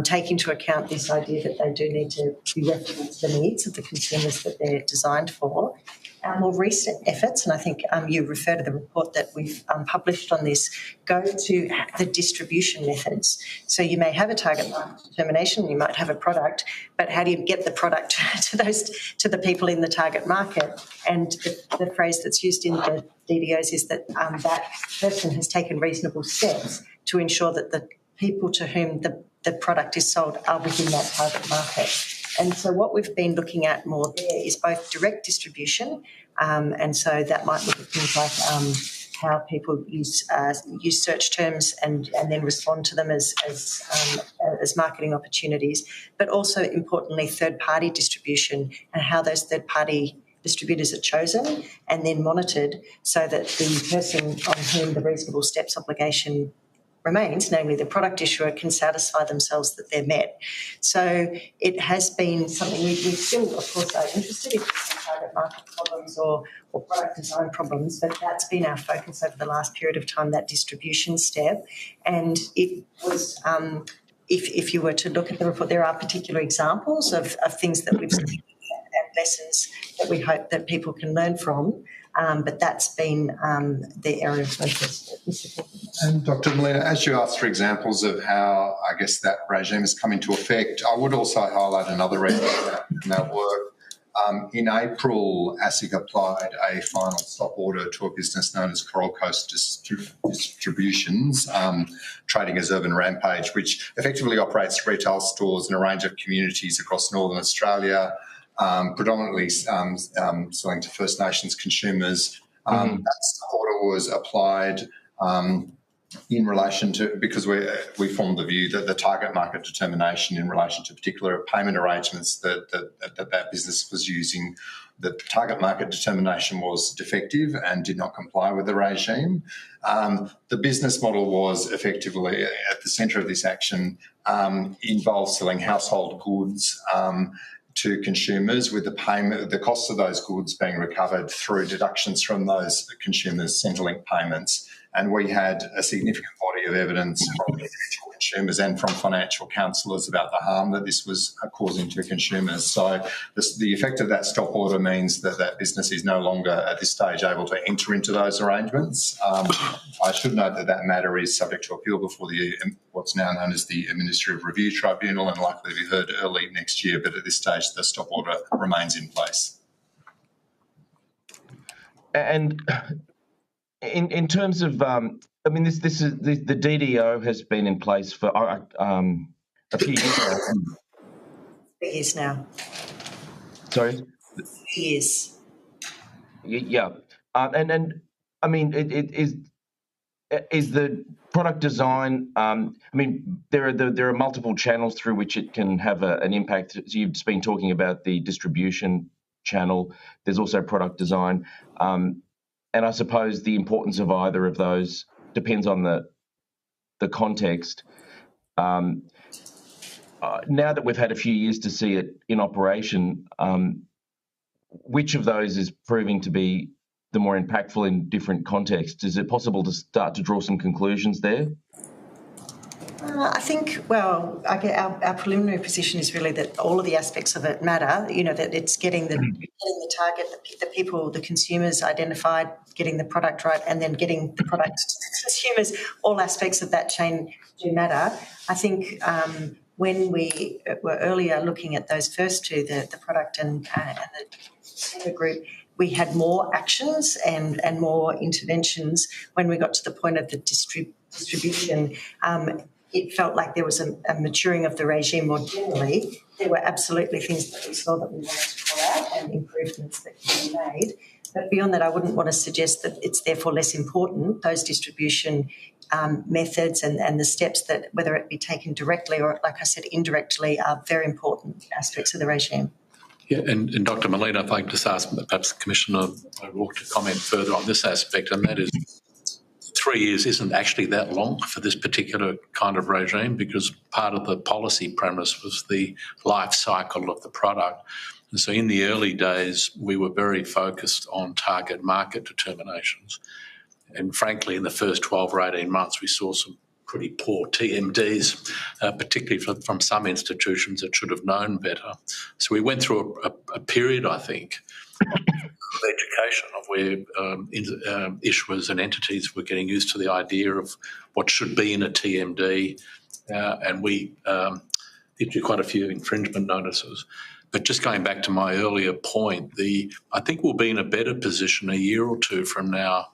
take into account this idea that they do need to be replicable to the needs of the consumers that they're designed for. Our more recent efforts, and I think you refer to the report that we've published on this, go to the distribution methods. So you may have a target market determination, you might have a product, but how do you get the product to the people in the target market? And the phrase that's used in the DDOs is that that person has taken reasonable steps to ensure that the people to whom the product is sold are within that target market. And so what we've been looking at more there is both direct distribution, and so that might look at things like how people use search terms and then respond to them as marketing opportunities, but also importantly third-party distribution and how those third-party distributors are chosen and then monitored so that the person on whom the reasonable steps obligation remains, namely the product issuer, can satisfy themselves that they're met. So it has been something we still, of course, are interested in target market problems or product design problems, but that's been our focus over the last period of time, that distribution step. And it was, if you were to look at the report, there are particular examples of things that we've seen and lessons that we hope that people can learn from. But that's been the area of focus. And Dr. Molino, as you asked for examples of how, I guess, that regime has come into effect, I would also highlight another area in that work. In April, ASIC applied a final stop order to a business known as Coral Coast Distributions, trading as Urban Rampage, which effectively operates retail stores in a range of communities across Northern Australia, predominantly selling to First Nations consumers. That stop order was applied in relation to, because we formed the view that the target market determination in relation to particular payment arrangements that business was using, the target market determination was defective and did not comply with the regime. The business model was effectively at the centre of this action, involved selling household goods to consumers, with the costs of those goods being recovered through deductions from those consumers' Centrelink payments. And we had a significant body of evidence from individual consumers and from financial counsellors about the harm that this was causing to consumers. So the effect of that stop order means that that business is no longer at this stage able to enter into those arrangements. I should note that that matter is subject to appeal before what's now known as the Administrative Review Tribunal and likely to be heard early next year, but at this stage the stop order remains in place. And in terms of, I mean, this is the DDO has been in place for a few years now. 3 years now. Sorry? Years. Yeah, and I mean, it is the product design. I mean, there are multiple channels through which it can have an impact. So you've just been talking about the distribution channel. There's also product design. And I suppose the importance of either of those depends on the context. Now that we've had a few years to see it in operation, which of those is proving to be the more impactful in different contexts? Is it possible to start to draw some conclusions there? I think, well, our preliminary position is really that all of the aspects of it matter, that it's getting the target, the people, the consumers identified, getting the product right, and then getting the product to the consumers. All aspects of that chain do matter. I think when we were earlier looking at those first two, the product and the consumer group, we had more actions and more interventions. When we got to the point of the distribution, it felt like there was a maturing of the regime more generally. There were absolutely things that we saw that we wanted to call out and improvements that could be made. But beyond that, I wouldn't want to suggest that it's therefore less important. Those distribution methods and the steps that, whether it be taken directly or, like I said, indirectly, are very important aspects of the regime. Yeah, and Dr. Molina, if I could just ask perhaps Commissioner O'Rourke to comment further on this aspect, and that is 3 years isn't actually that long for this particular kind of regime, because part of the policy premise was the life cycle of the product. And so in the early days, we were very focused on target market determinations. And frankly, in the first 12 or 18 months, we saw some pretty poor TMDs, particularly from some institutions that should have known better. So we went through a period, I think, of education of where issuers and entities were getting used to the idea of what should be in a TMD, and we issued quite a few infringement notices. But just going back to my earlier point, I think we'll be in a better position a year or two from now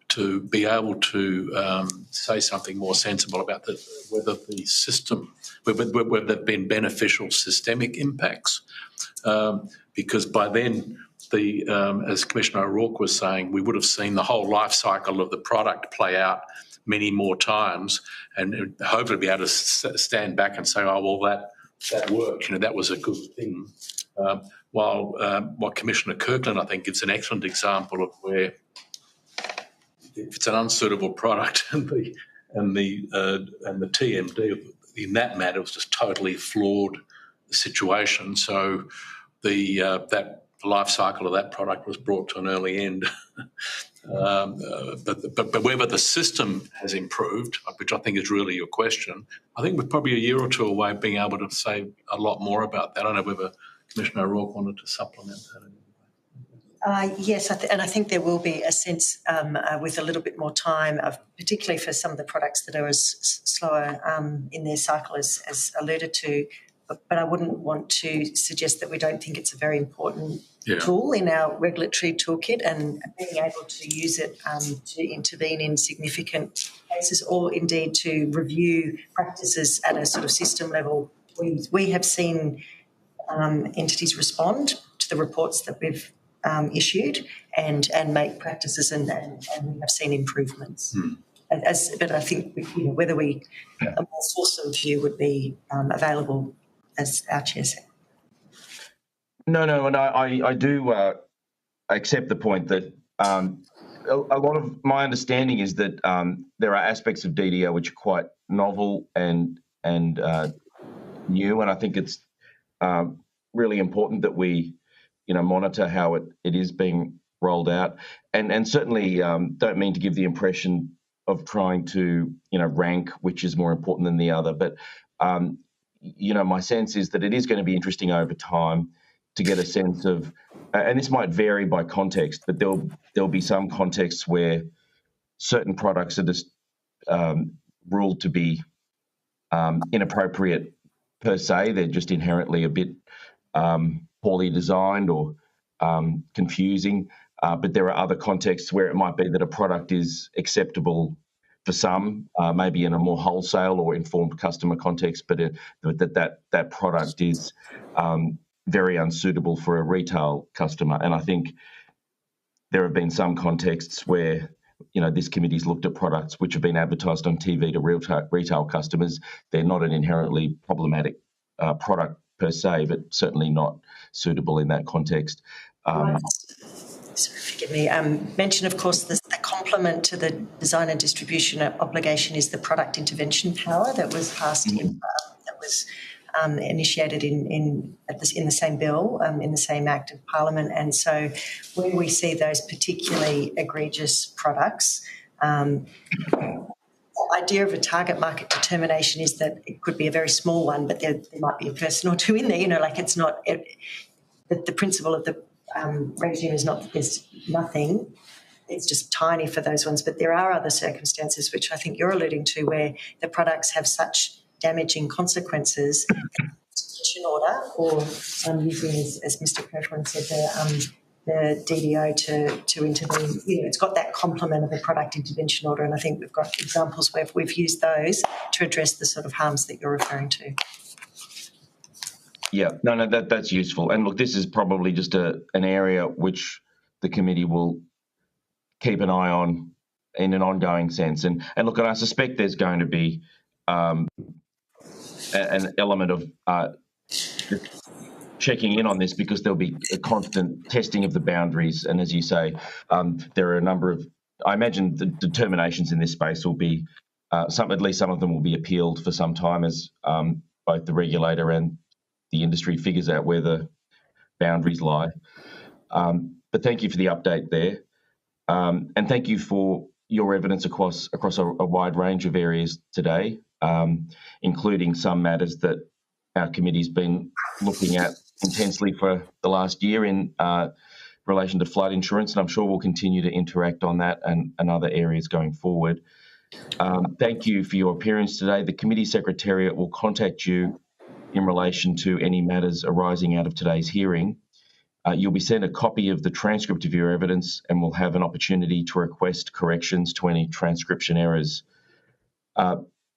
to be able to say something more sensible about whether the system, whether there have been beneficial systemic impacts, because by then, as Commissioner O'Rourke was saying, we would have seen the whole life cycle of the product play out many more times, and hopefully be able to stand back and say, oh, well, that worked, that was a good thing. While what Commissioner Kirkland, I think, gives an excellent example of where if it's an unsuitable product and the TMD in that matter was just totally flawed situation. So that life cycle of that product was brought to an early end. But whether the system has improved, which I think is really your question, I think we're probably a year or two away of being able to say a lot more about that. I don't know whether Commissioner O'Rourke wanted to supplement that. Yes, and I think there will be a sense with a little bit more time, particularly for some of the products that are slower in their cycle, as alluded to. But I wouldn't want to suggest that we don't think it's a very important tool in our regulatory toolkit, and being able to use it to intervene in significant cases, or indeed to review practices at a sort of system level. We have seen entities respond to the reports that we've issued and make practices, and we have seen improvements. but I think whether a more fulsome view would be available, as our chair said. No, and I do accept the point that a lot of my understanding is that there are aspects of DDO which are quite novel and new, and I think it's really important that we monitor how it is being rolled out, and certainly don't mean to give the impression of trying to rank which is more important than the other, but my sense is that it is going to be interesting over time to get a sense of, and this might vary by context, but there'll be some contexts where certain products are just ruled to be inappropriate per se. They're just inherently a bit poorly designed or confusing. But there are other contexts where it might be that a product is acceptable for some, maybe in a more wholesale or informed customer context, but that product is very unsuitable for a retail customer. And I think there have been some contexts where this committee's looked at products which have been advertised on TV to retail customers. They're not an inherently problematic product per se, but certainly not suitable in that context. Forgive me. Mention, of course, the complement to the design and distribution obligation is the product intervention power that was passed that was initiated in the same bill, in the same act of Parliament. And so when we see those particularly egregious products, the idea of a target market determination is that it could be a very small one, but there might be a person or two in there, it's not the principle of the regime is not that there's nothing, it's just tiny for those ones. But there are other circumstances, which I think you're alluding to, where the products have such damaging consequences, intervention order, or using, as Mr. Kirkland said, the DDO to intervene. It's got that complement of a product intervention order, and I think we've got examples where we've used those to address the sort of harms that you're referring to. Yeah, no, that's useful. And look, this is probably just an area which the committee will keep an eye on in an ongoing sense. And look, I suspect there's going to be an element of checking in on this, because there'll be a constant testing of the boundaries. And as you say, there are a number of, I imagine the determinations in this space will be, at least some of them will be appealed for some time as both the regulator and the industry figures out where the boundaries lie. But thank you for the update there. And thank you for your evidence across a wide range of areas today, including some matters that our committee's been looking at intensely for the last year in relation to flood insurance, and I'm sure we'll continue to interact on that and other areas going forward. Thank you for your appearance today. The committee secretariat will contact you in relation to any matters arising out of today's hearing. You'll be sent a copy of the transcript of your evidence, and will have an opportunity to request corrections to any transcription errors.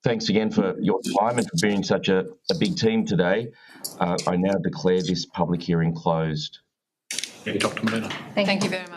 Thanks again for your time and for being such a big team today. I now declare this public hearing closed. Thank you, Dr. Molina. Thank you very much.